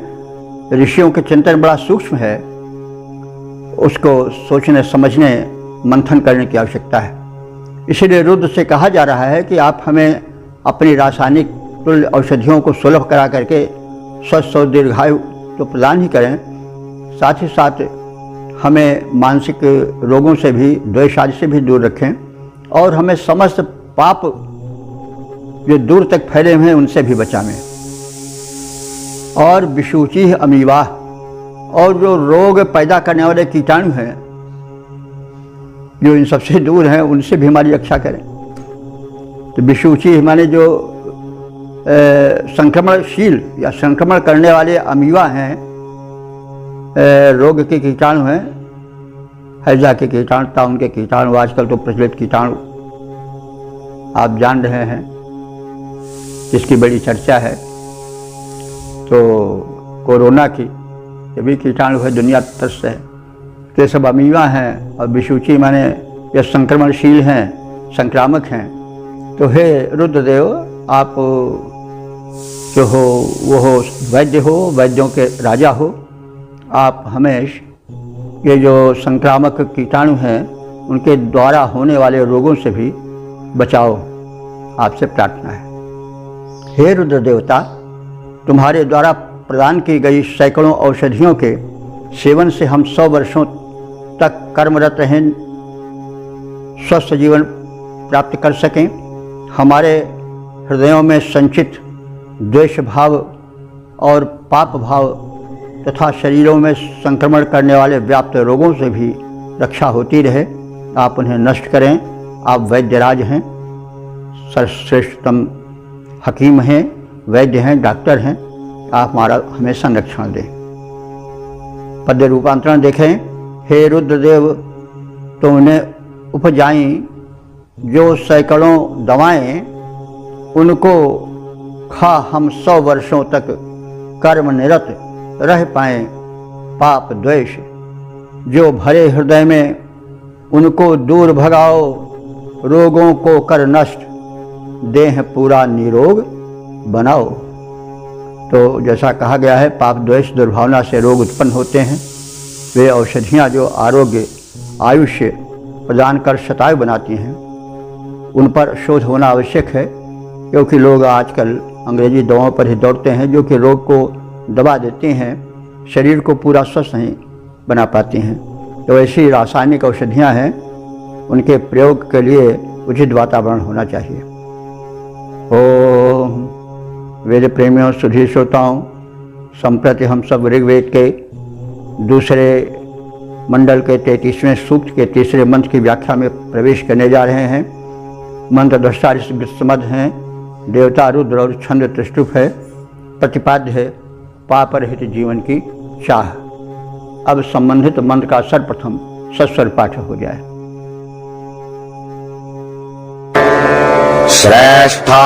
ऋषियों के चिंतन बड़ा सूक्ष्म है, उसको सोचने समझने मंथन करने की आवश्यकता है। इसलिए रुद्र से कहा जा रहा है कि आप हमें अपनी रासायनिक तुल्य औषधियों को सुलभ करा करके स्वस्थ और दीर्घायु तो प्रदान ही करें, साथ ही साथ हमें मानसिक रोगों से भी, द्वेष आदि से भी दूर रखें और हमें समस्त पाप जो दूर तक फैले हुए हैं उनसे भी बचावें। और विषुची अमीबा और जो रोग पैदा करने वाले कीटाणु हैं जो इन सबसे दूर हैं उनसे भी हमारी रक्षा करें। तो विषुची माने जो संक्रमणशील या संक्रमण करने वाले अमीबा हैं, रोग के कीटाणु हैं, हैजा के कीटाणु, ताउन के कीटाणु, आजकल तो प्रचलित कीटाणु आप जान रहे हैं जिसकी बड़ी चर्चा है। तो कोरोना की ये भी कीटाणु है, दुनिया त्रस्त है। तो ये सब अमीबा हैं और विषुची माने ये संक्रमणशील हैं, संक्रामक हैं। तो हे रुद्रदेव, आप जो हो वो हो वैद्य हो, वैद्यों के राजा हो, आप हमें ये जो संक्रामक कीटाणु हैं उनके द्वारा होने वाले रोगों से भी बचाओ, आपसे प्रार्थना है। हे रुद्र देवता, तुम्हारे द्वारा प्रदान की गई सैकड़ों औषधियों के सेवन से हम 100 वर्षों तक कर्मरत रहें, स्वस्थ जीवन प्राप्त कर सकें। हमारे हृदयों में संचित द्वेष भाव और पाप भाव तथा शरीरों में संक्रमण करने वाले व्याप्त रोगों से भी रक्षा होती रहे, आप उन्हें नष्ट करें। आप वैद्यराज हैं, सर्वश्रेष्ठतम हकीम हैं, वैद्य हैं, डॉक्टर हैं, आप हमारा हमें संरक्षण दें। पद्य रूपांतरण देखें। हे रुद्रदेव, तुमने उपजाई जो सैकड़ों दवाएं, उनको खा हम 100 वर्षों तक कर्म निरत रह पाएं। पाप द्वेष जो भरे हृदय में, उनको दूर भगाओ। रोगों को कर नष्ट, देह पूरा निरोग बनाओ। तो जैसा कहा गया है, पाप द्वेष दुर्भावना से रोग उत्पन्न होते हैं। वे औषधियाँ जो आरोग्य आयुष्य प्रदान कर शतायु बनाती हैं, उन पर शोध होना आवश्यक है, क्योंकि लोग आजकल अंग्रेजी दवाओं पर ही दौड़ते हैं जो कि रोग को दबा देती हैं, शरीर को पूरा स्वस्थ नहीं बना पाती हैं। तो ऐसी रासायनिक औषधियाँ हैं, उनके प्रयोग के लिए उचित वातावरण होना चाहिए। ओम वेद प्रेमियों, सुधी श्रोताओं, संप्रति हम सब ऋग्वेद के दूसरे मंडल के 33वें सूक्त के तीसरे मंत्र की व्याख्या में प्रवेश करने जा रहे हैं। मंत्र दृष्टा समध हैं, देवता रुद्र और छंद त्रिष्टुप है। प्रतिपाद्य है पाप रहित जीवन की चाह। अब संबंधित मंत्र का सर्वप्रथम सस्वर पाठ हो जाए। श्रेष्ठो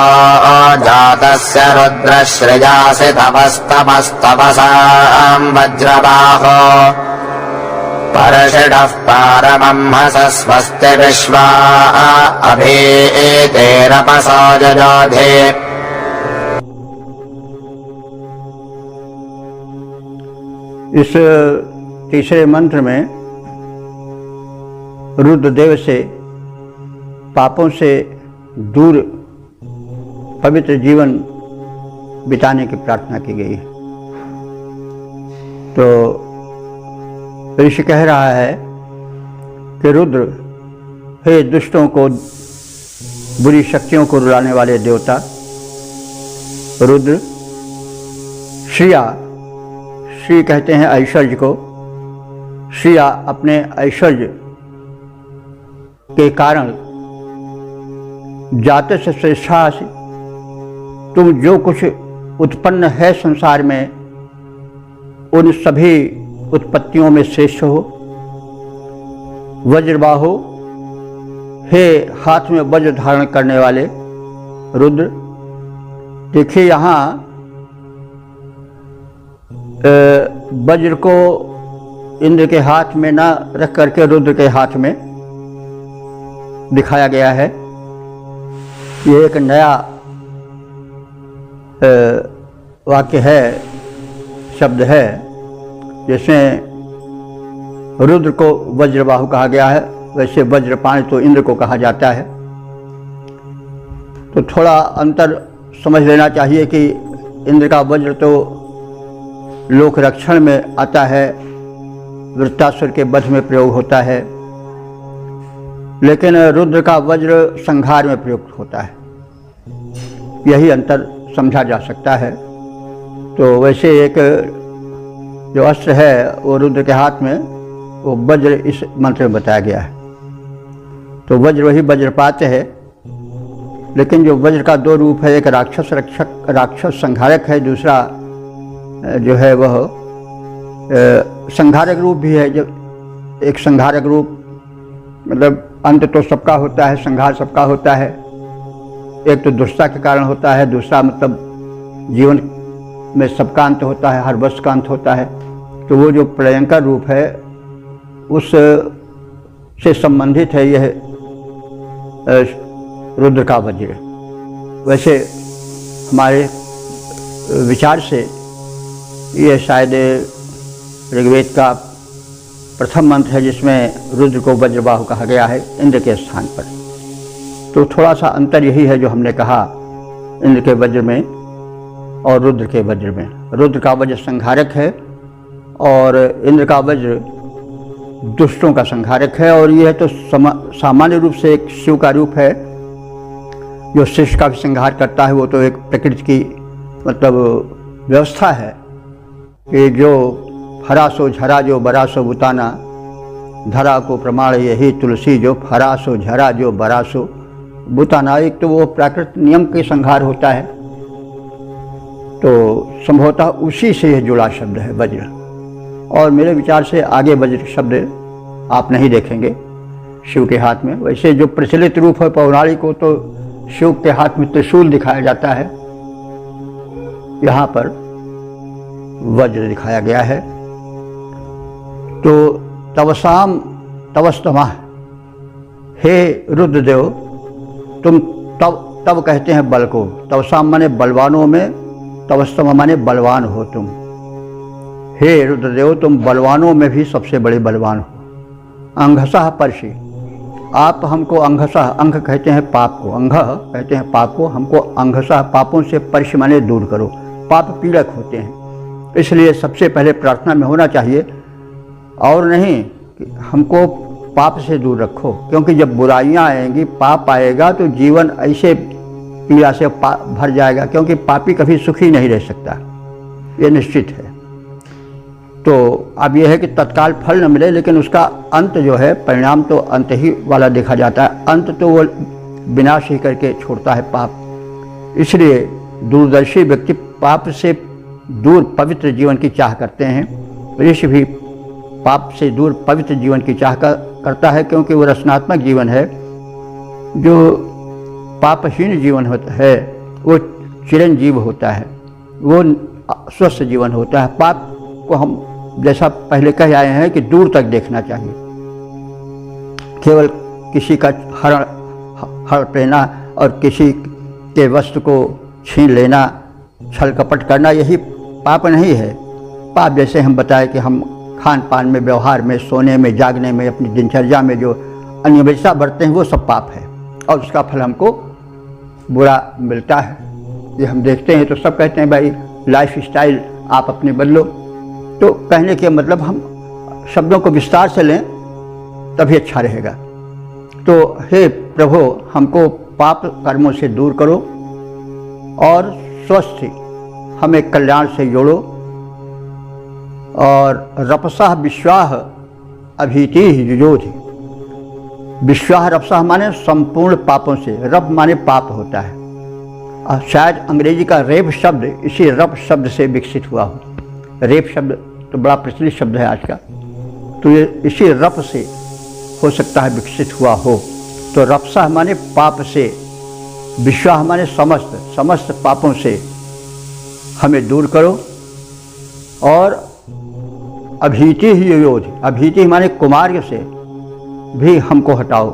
जातस्य रुद्रश्रियासि तपस्तपस्तपसां वज्रबाहो परषिडः पारमंहस स्वस्ति विश्वा अभीतेरपसो जजोधे। इस तीसरे मंत्र में रुद्रदेव से पापों से दूर पवित्र जीवन बिताने की प्रार्थना की गई है। तो ऋषि कह रहा है कि रुद्र, हे दुष्टों को, बुरी शक्तियों को रुलाने वाले देवता रुद्र। श्रिया, श्री कहते हैं ऐश्वर्य को। श्रिया अपने ऐश्वर्य के कारण जात से श्रेष्ठासि, तुम जो कुछ उत्पन्न है संसार में, उन सभी उत्पत्तियों में श्रेष्ठ हो। वज्रबाहो, हे हाथ में वज्र धारण करने वाले रुद्र। देखिए यहाँ वज्र को इंद्र के हाथ में न रख करके रुद्र के हाथ में दिखाया गया है। ये एक नया वाक्य है, शब्द है, जिसमें रुद्र को वज्रबाहु कहा गया है। वैसे वज्रपाण तो इंद्र को कहा जाता है। तो थोड़ा अंतर समझ लेना चाहिए कि इंद्र का वज्र तो लोक रक्षण में आता है, वृत्तासुर के वध में प्रयोग होता है, लेकिन रुद्र का वज्र संहार में प्रयुक्त होता है। यही अंतर समझा जा सकता है। तो वैसे एक जो अस्त्र है वो रुद्र के हाथ में, वो वज्र इस मंत्र में बताया गया है। तो वज्र वही वज्रपात है, लेकिन जो वज्र का दो रूप है, एक राक्षस संहारक है, दूसरा जो है वह संहारक रूप भी है। जब एक संहारक रूप मतलब अंत तो सबका होता है, संहार सबका होता है। एक तो दुष्टता के कारण होता है, दूसरा मतलब जीवन में सबका अंत होता है, हर वस्तु का अंत होता है। तो वो जो प्रलयंकर रूप है उस से संबंधित है यह रुद्र का वज्र। वैसे हमारे विचार से ये शायद ऋग्वेद का प्रथम मंत्र है जिसमें रुद्र को वज्रबाहु कहा गया है इंद्र के स्थान पर। तो थोड़ा सा अंतर यही है जो हमने कहा इंद्र के वज्र में और रुद्र के वज्र में। रुद्र का वज्र संहारक है और इंद्र का वज्र दुष्टों का संहारक है। और यह तो सामान्य रूप से एक शिव का रूप है जो शिष्य का भी संहार करता है। वो तो एक प्रकृति की मतलब व्यवस्था है कि जो हरा सो झरा जो बरा सो बुताना, धरा को प्रमाण यही तुलसी जो हरा सो झरा जो बरा सो बुताना। एक तो वो प्राकृतिक नियम के संहार होता है, तो संभवतः उसी से यह जुड़ा शब्द है वज्र। और मेरे विचार से आगे वज्र शब्द आप नहीं देखेंगे शिव के हाथ में। वैसे जो प्रचलित रूप है पौराणिक को, तो शिव के हाथ में त्रिशूल दिखाया जाता है, यहाँ पर वज्र दिखाया गया है। तो तवसाम तवस्तमः, हे रुद्रदेव तुम तब कहते हैं बल को। तवसाम माने बलवानों में, तवस्तम माने बलवान हो तुम। हे रुद्रदेव तुम बलवानों में भी सबसे बड़े बलवान हो। अंघसः पर्षि, आप हमको अंघसः, अंघ कहते हैं पाप को, अंघ कहते हैं पाप को, हमको अंघसः पापों से पर्षि माने दूर करो। पाप पीड़क होते हैं, इसलिए सबसे पहले प्रार्थना में होना चाहिए और नहीं कि हमको पाप से दूर रखो। क्योंकि जब बुराइयां आएंगी, पाप आएगा, तो जीवन ऐसे पीड़ा से भर जाएगा, क्योंकि पापी कभी सुखी नहीं रह सकता, ये निश्चित है। तो अब यह है कि तत्काल फल न मिले, लेकिन उसका अंत जो है, परिणाम तो अंत ही वाला देखा जाता है। अंत तो वो विनाश ही करके छोड़ता है पाप। इसलिए दूरदर्शी व्यक्ति पाप से दूर पवित्र जीवन की चाह करते हैं। ऋषि भी पाप से दूर पवित्र जीवन की चाह करता है, क्योंकि वो रचनात्मक जीवन है। जो पापहीन जीवन होता है वो चिरंजीव होता है, वो स्वस्थ जीवन होता है। पाप को हम जैसा पहले कह आए हैं कि दूर तक देखना चाहिए। केवल किसी का हड़प लेना और किसी के वस्तु को छीन लेना, छल कपट करना, यही पाप नहीं है। पाप जैसे हम बताए कि हम खान पान में, व्यवहार में, सोने में, जागने में, अपनी दिनचर्या में जो अनियमितता बरतते हैं वो सब पाप है और उसका फल हमको बुरा मिलता है। ये हम देखते हैं तो सब कहते हैं भाई लाइफ स्टाइल आप अपने बदलो। तो कहने के मतलब हम शब्दों को विस्तार से लें तभी अच्छा रहेगा। तो हे प्रभु हमको पाप कर्मों से दूर करो और स्वस्थ हमें कल्याण से जोड़ो। और रपसः विश्वाह अभीति युजोधि। विश्वाह रपसः माने संपूर्ण पापों से, रप माने पाप होता है। शायद अंग्रेजी का रेप शब्द इसी रप शब्द से विकसित हुआ हो। रेप शब्द तो बड़ा प्रचलित शब्द है आज का, तो ये इसी रप से हो सकता है विकसित हुआ हो। तो रपसः माने पाप से, विश्वाह माने समस्त पापों से हमें दूर करो। और अभीति ही योध, अभीति माने कुमार्ग से भी हमको हटाओ,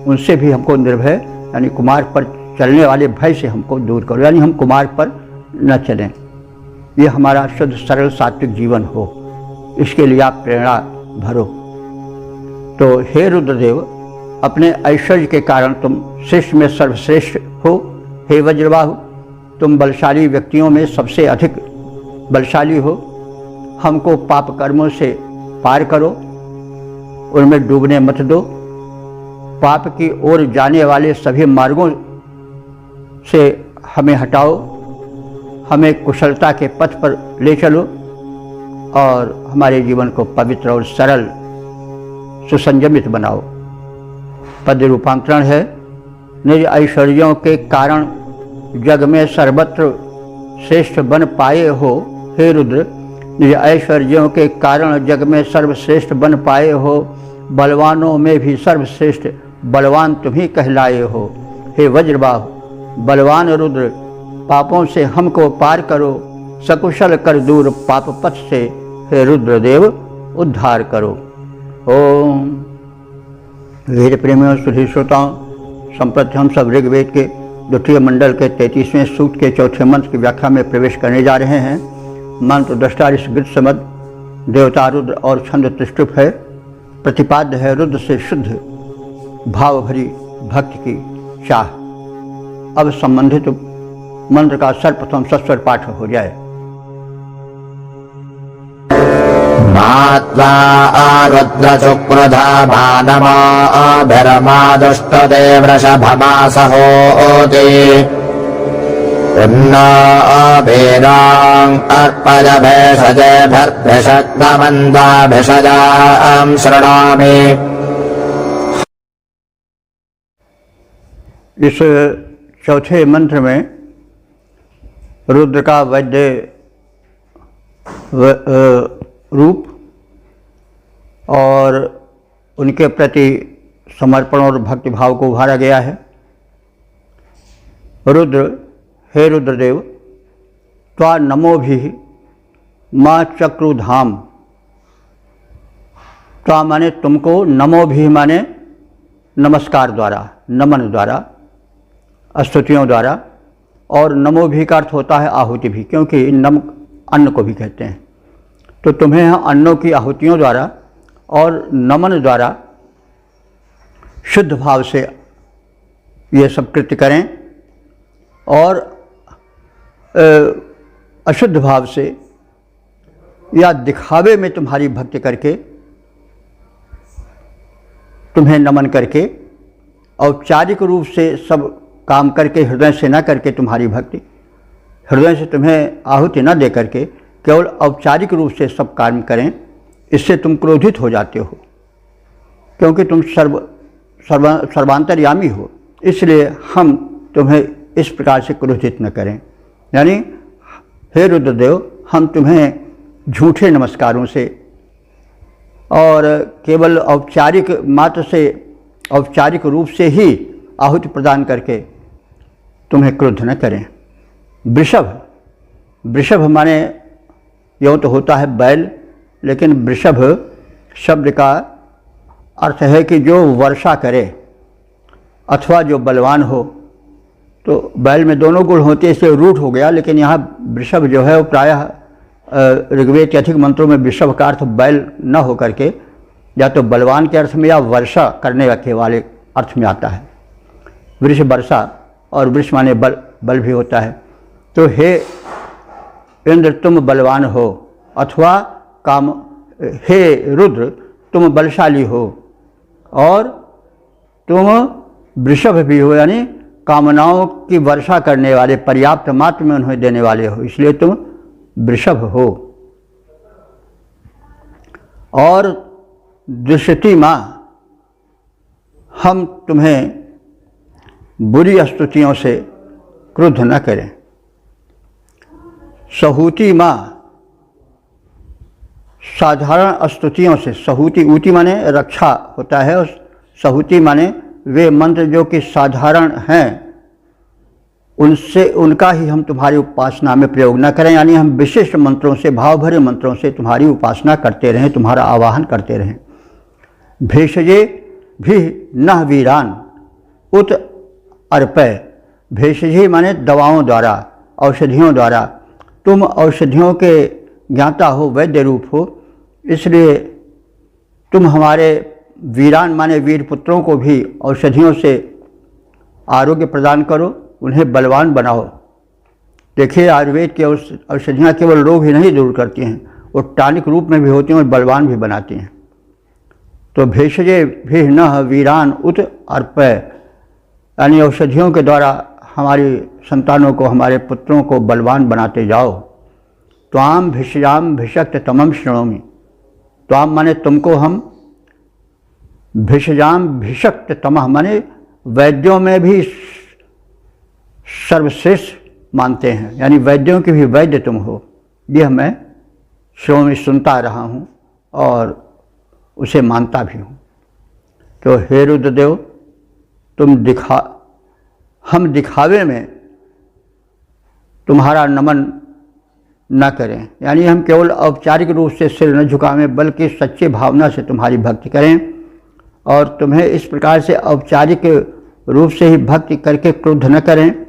उनसे भी हमको निर्भय यानी कुमार्ग पर चलने वाले भय से हमको दूर करो, यानी हम कुमार्ग पर न चलें। ये हमारा शुद्ध सरल सात्विक जीवन हो, इसके लिए आप प्रेरणा भरो। तो हे रुद्रदेव अपने ऐश्वर्य के कारण तुम श्रेष्ठ में सर्वश्रेष्ठ हो, हे वज्रबाहु, तुम बलशाली व्यक्तियों में सबसे अधिक बलशाली हो। हमको पाप कर्मों से पार करो, उनमें डूबने मत दो। पाप की ओर जाने वाले सभी मार्गों से हमें हटाओ, हमें कुशलता के पथ पर ले चलो और हमारे जीवन को पवित्र और सरल सुसंयमित बनाओ। पद रूपांतरण है, निज ऐश्वर्यों के कारण जग में सर्वत्र श्रेष्ठ बन पाए हो। हे रुद्र, निज ऐश्वर्यों के कारण जग में सर्वश्रेष्ठ बन पाए हो। बलवानों में भी सर्वश्रेष्ठ बलवान तुम ही कहलाए हो। हे वज्रबाहु, बलवान रुद्र, पापों से हमको पार करो, सकुशल कर दूर पाप पथ से। हे रुद्रदेव, उद्धार करो। ओम। वेद प्रेमियों, सुधी श्रोताओं, संप्रति हम सब ऋग्वेद के 2 मंडल के 33वें सूक्त के 4थे मंत्र की व्याख्या में प्रवेश करने जा रहे हैं। मंत्र दृष्टा ऋषगृत समद, देवता रुद्र और छंद त्रिष्टुप है। प्रतिपाद्य है रुद्र से शुद्ध भाव भरी भक्ति की चाह। अब संबंधित मंत्र का सर्वप्रथम सस्वर पाठ हो जाए। मात्वा रुद्र शुक्रधा भानमा अभिरमा दुष्टदेव वृषभमासहोति उन्ना अभिरां अर्पज भेषजे भर्भिषक्तमन्दा भेषजां शृणोमि। इस चौथे मंत्र में रुद्र का वैद्य रूप और उनके प्रति समर्पण और भक्तिभाव को उभारा गया है। रुद्र, हे रुद्रदेव, त्वा नमो भी माँ चक्रुधाम। त्वा माने तुमको, नमो भी माने नमस्कार द्वारा, नमन द्वारा, स्तुतियों द्वारा, और नमो भी का अर्थ होता है आहुति भी, क्योंकि नम अन्न को भी कहते हैं। तो तुम्हें यहाँ अन्नों की आहुतियों द्वारा और नमन द्वारा शुद्ध भाव से ये सब कृत्य करें और अशुद्ध भाव से या दिखावे में तुम्हारी भक्ति करके, तुम्हें नमन करके, औपचारिक रूप से सब काम करके, हृदय से न करके तुम्हारी भक्ति, हृदय से तुम्हें आहुति न दे करके केवल औपचारिक रूप से सब काम करें, इससे तुम क्रोधित हो जाते हो, क्योंकि तुम सर्वांतर्यामी हो। इसलिए हम तुम्हें इस प्रकार से क्रोधित न करें। यानी हे रुद्रदेव, हम तुम्हें झूठे नमस्कारों से और केवल औपचारिक मात्र से, औपचारिक रूप से ही आहुति प्रदान करके तुम्हें क्रोध न करें। वृषभ, वृषभ माने यूँ तो होता है बैल, लेकिन वृषभ शब्द का अर्थ है कि जो वर्षा करे अथवा जो बलवान हो। तो बैल में दोनों गुण होते हैं, इसलिए रूढ़ हो गया। लेकिन यहाँ वृषभ जो है वो प्रायः ऋग्वेद के अधिक मंत्रों में वृषभ का अर्थ बैल न हो करके या तो बलवान के अर्थ में या वर्षा करने के वाले अर्थ में आता है। वृष वर्षा, और वृष माने बल, बल भी होता है। तो हे इंद्र, तुम बलवान हो, अथवा काम, हे रुद्र, तुम बलशाली हो और तुम वृषभ भी हो, यानी कामनाओं की वर्षा करने वाले, पर्याप्त मात्रा में उन्हें देने वाले हो, इसलिए तुम वृषभ हो। और दुष्टि माँ, हम तुम्हें बुरी स्तुतियों से क्रुद्ध न करें। सहूति माँ, साधारण स्तुतियों से, सहूति ऊति माने रक्षा होता है, और सहूति माने वे मंत्र जो कि साधारण हैं उनसे, उनका ही हम तुम्हारी उपासना में प्रयोग न करें। यानी हम विशिष्ट मंत्रों से, भाव भरे मंत्रों से तुम्हारी उपासना करते रहें, तुम्हारा आवाहन करते रहें। भेषजे भी नह वीरान उत अर्पय। भेषजे माने दवाओं द्वारा, औषधियों द्वारा। तुम औषधियों के ज्ञाता हो, वैद्य रूप हो, इसलिए तुम हमारे वीरान माने वीर पुत्रों को भी औषधियों से आरोग्य प्रदान करो उन्हें बलवान बनाओ। देखिए, आयुर्वेद की औषधियाँ केवल रोग ही नहीं दूर करती हैं, वो टॉनिक रूप में भी होती हैं और बलवान भी बनाती हैं। तो भेषजे भी न वीरान उत अर्पय, यानी औषधियों के द्वारा हमारी संतानों को, हमारे पुत्रों को बलवान बनाते जाओ। त्वाम भिषजाम भिषक्त तमम शृणोमि। त्वाम माने तुमको हम, भिषजाम भिषक्त तमह माने वैद्यों में भी सर्वश्रेष्ठ मानते हैं, यानी वैद्यों के भी वैद्य तुम हो। यह मैं श्रोमि सुनता रहा हूँ और उसे मानता भी हूँ। तो हे रुद्रदेव, हम दिखावे में तुम्हारा नमन न करें, यानी हम केवल औपचारिक रूप से सिर न झुकावें, बल्कि सच्ची भावना से तुम्हारी भक्ति करें और तुम्हें इस प्रकार से औपचारिक रूप से ही भक्ति करके क्रुद्ध न करें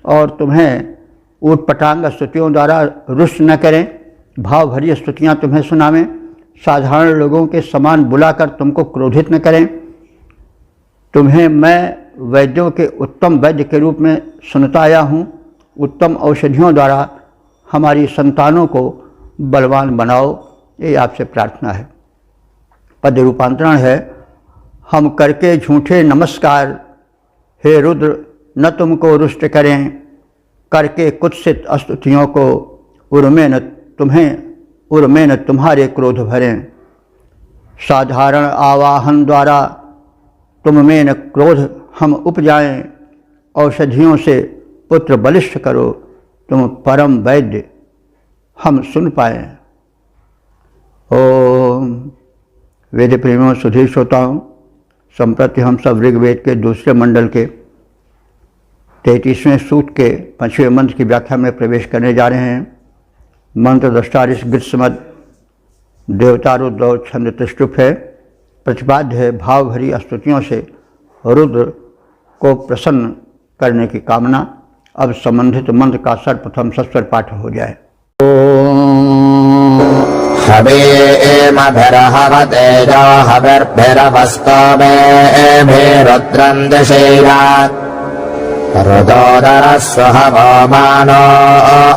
और तुम्हें ऊटपटांग स्तुतियों द्वारा रुष्ट न करें, भाव भरी स्तुतियाँ तुम्हें सुनावें, साधारण लोगों के समान बुलाकर तुमको क्रोधित न करें। तुम्हें मैं वैद्यों के उत्तम वैद्य के रूप में सुनता आया हूँ। उत्तम औषधियों द्वारा हमारी संतानों को बलवान बनाओ, ये आपसे प्रार्थना है। पद रूपांतरण है, हम करके झूठे नमस्कार हे रुद्र न तुमको रुष्ट करें, करके कुत्सित स्तुतियों को उर्मे न तुम्हारे क्रोध भरें। साधारण आवाहन द्वारा तुम में न क्रोध हम उपजाएं, औषधियों से पुत्र बलिष्ठ करो, तुम परम वैद्य हम सुन पाएं। ओम। वेद प्रेमियों, सुधीर श्रोताओं, संप्रति हम सब ऋग्वेद के दूसरे मंडल के 33वें सूक्त के 5वें मंत्र की व्याख्या में प्रवेश करने जा रहे हैं। मंत्र दृष्टारिष ग्रीष्मद देवता रुद्र छंद त्रिष्टुप है। प्रतिपाद्य है भाव भरी स्तुतियों से रुद्र को प्रसन्न करने की कामना। अब संबंधित मंत्र का सर्वप्रथम सस्वर पाठ हो जाए। हवेमभिर्हवतेजो हविर्भिरवस्तमेभिरुद्रं दिशेयात् रुदोदरस्व हवमानो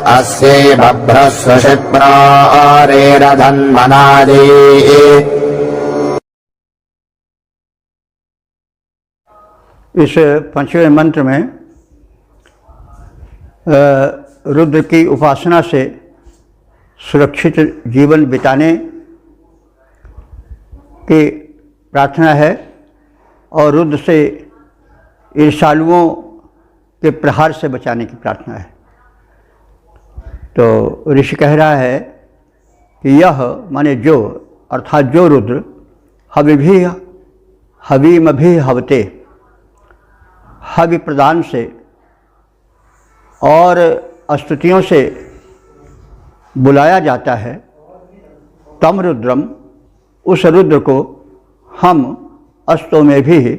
अस्यै बभ्रस्व शिप्रो रेरधन्मनादि। इस 5वें मंत्र में रुद्र की उपासना से सुरक्षित जीवन बिताने की प्रार्थना है और रुद्र से ईर्ष्यालुओं के प्रहार से बचाने की प्रार्थना है। तो ऋषि कह रहा है कि यह माने जो, अर्थात जो रुद्र हवीमभि हवते, हवि प्रदान से और स्तुतियों से बुलाया जाता है, तम रुद्रम, उस रुद्र को हम अस्तों में भी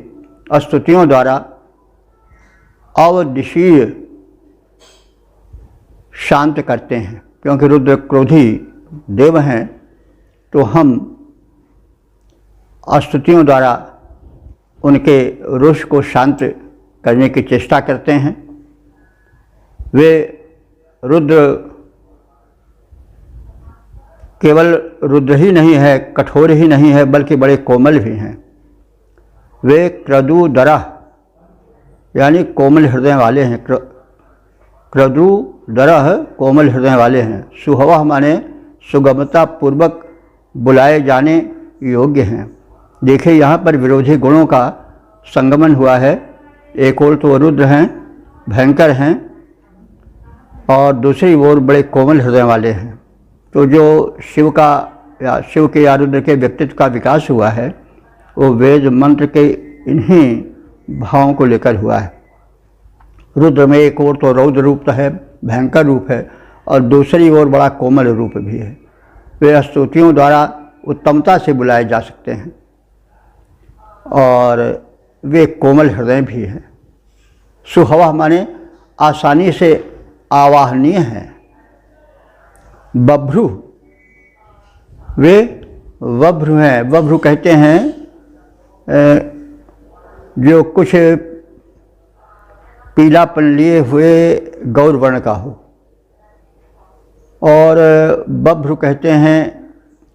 स्तुतियों द्वारा अवदिशीय शांत करते हैं। क्योंकि रुद्र क्रोधी देव हैं, तो हम स्तुतियों द्वारा उनके रोष को शांत करने की चेष्टा करते हैं। वे रुद्र केवल रुद्र ही नहीं है, कठोर ही नहीं है, बल्कि बड़े कोमल भी हैं। वे क्रदुदरः यानी कोमल हृदय वाले हैं। क्रदुदरः कोमल हृदय वाले हैं। सुहवः माने सुगमता पूर्वक बुलाए जाने योग्य हैं। देखिए, यहाँ पर विरोधी गुणों का संगमन हुआ है। एक ओर तो रुद्र हैं, भयंकर हैं, और दूसरी ओर बड़े कोमल हृदय वाले हैं। तो जो शिव के या रुद्र के व्यक्तित्व का विकास हुआ है, वो वेद मंत्र के इन्हीं भावों को लेकर हुआ है। रुद्र में एक ओर तो रौद्र रूप है, भयंकर रूप है, और दूसरी ओर बड़ा कोमल रूप भी है। वे स्तुतियों द्वारा उत्तमता से बुलाए जा सकते हैं और वे कोमल हृदय भी हैं। सुहवा माने आसानी से आवाहनीय हैं। बभ्रु, वे वभ्रु हैं। वभ्रु कहते हैं जो कुछ पीलापन लिए हुए गौर वर्ण का हो। और बभ्र कहते हैं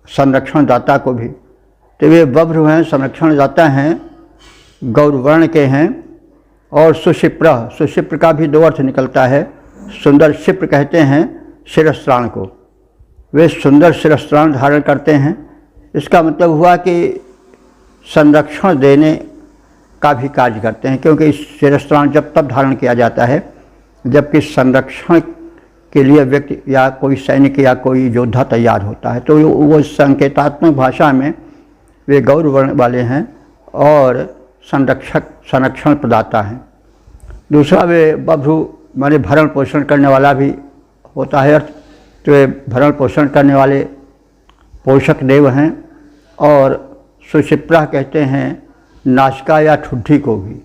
संरक्षण दाता को भी, तो वे बभ्र हैं, संरक्षण दाता हैं, गौर वर्ण के हैं। और सुशिप्र, सुशिप्र का भी 2 अर्थ निकलता है। सुंदर शिप्र कहते हैं शिरस्त्राण को, वे सुंदर शिरस्त्राण धारण करते हैं। इसका मतलब हुआ कि संरक्षण देने का भी कार्य करते हैं, क्योंकि शिरस्त्राण जब तब धारण किया जाता है जबकि संरक्षण के लिए व्यक्ति या कोई सैनिक या कोई योद्धा तैयार होता है। तो वो संकेतात्मक भाषा में वे गौर वर्ण वाले हैं और संरक्षण प्रदाता हैं। दूसरा, वे बभ्रु माने भरण पोषण करने वाला भी होता है अर्थ, तो वे भरण पोषण करने वाले पोषक देव हैं। और सुशिप्रा कहते हैं नासिका या ठुड्ढी को भी,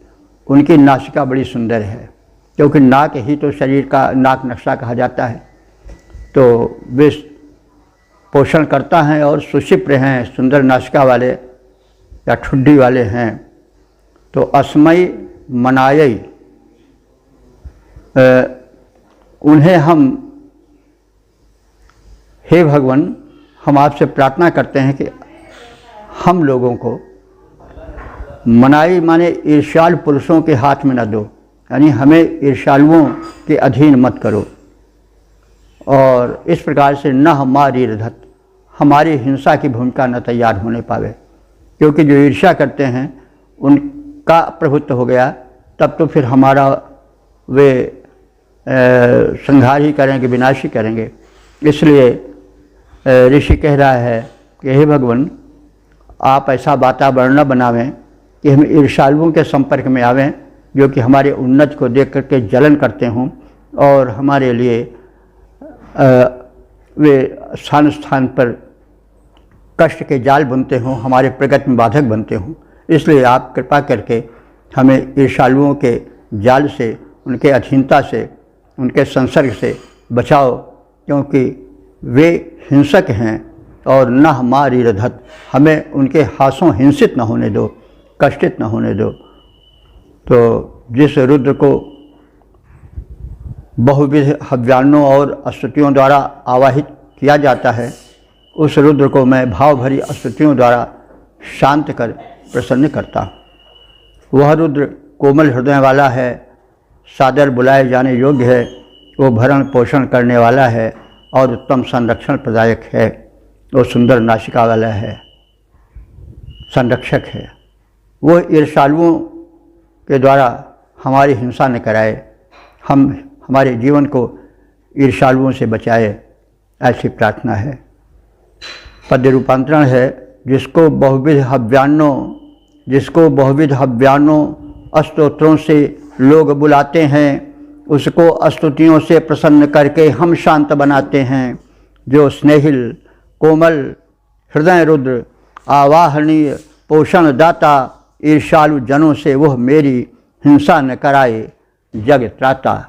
उनकी नासिका बड़ी सुंदर है, क्योंकि नाक ही तो शरीर का नाक नक्शा कहा जाता है। तो वे पोषण करता हैं और सुशिप्र हैं, सुंदर नासिका वाले या ठुड्ढी वाले हैं। तो अस्मै मनायै, उन्हें हम, हे भगवान, हम आपसे प्रार्थना करते हैं कि हम लोगों को मनाई माने ईर्ष्यालु पुरुषों के हाथ में न दो, यानी हमें ईर्ष्यालुओं के अधीन मत करो। और इस प्रकार से न हमारी रधत, हमारी हिंसा की भूमिका न तैयार होने पावे, क्योंकि जो ईर्ष्या करते हैं उनका प्रभुत्व हो गया तब तो फिर हमारा वे संहार ही करेंगे, विनाश ही करेंगे। इसलिए ऋषि कह रहा है कि हे भगवान, आप ऐसा वातावरण न बनावें कि हम ईर्ष्यालुओं के संपर्क में आवें, जो कि हमारे उन्नति को देख करके जलन करते हों और हमारे लिए वे स्थान स्थान पर कष्ट के जाल बुनते हों, हमारे प्रगति में बाधक बनते हों। इसलिए आप कृपा करके हमें ईर्ष्यालुओं के जाल से, उनके अधीनता से, उनके संसर्ग से बचाओ, क्योंकि वे हिंसक हैं और न हमारी रधत, हमें उनके हाथों हिंसित न होने दो, कष्टित न होने दो। तो जिस रुद्र को बहुविध हव्यानों और स्तुतियों द्वारा आवाहित किया जाता है, उस रुद्र को मैं भाव भरी स्तुतियों द्वारा शांत कर प्रसन्न करता। वह रुद्र कोमल हृदय वाला है, सादर बुलाए जाने योग्य है, वो भरण पोषण करने वाला है और उत्तम संरक्षण प्रदायक है। वो सुंदर नासिका वाला है, संरक्षक है। वो ईर्ष्यालुओं के द्वारा हमारी हिंसा न कराए, हम हमारे जीवन को ईर्ष्यालुओं से बचाए, ऐसी प्रार्थना है। पद्य रूपांतरण है, जिसको बहुविध हव्यानों स्तोत्रों से लोग बुलाते हैं, उसको स्तुतियों से प्रसन्न करके हम शांत बनाते हैं। जो स्नेहिल कोमल हृदय रुद्र, आवाहनीय पोषण दाता, ईर्ष्यालु जनों से वह मेरी हिंसा न कराए, जग त्राता।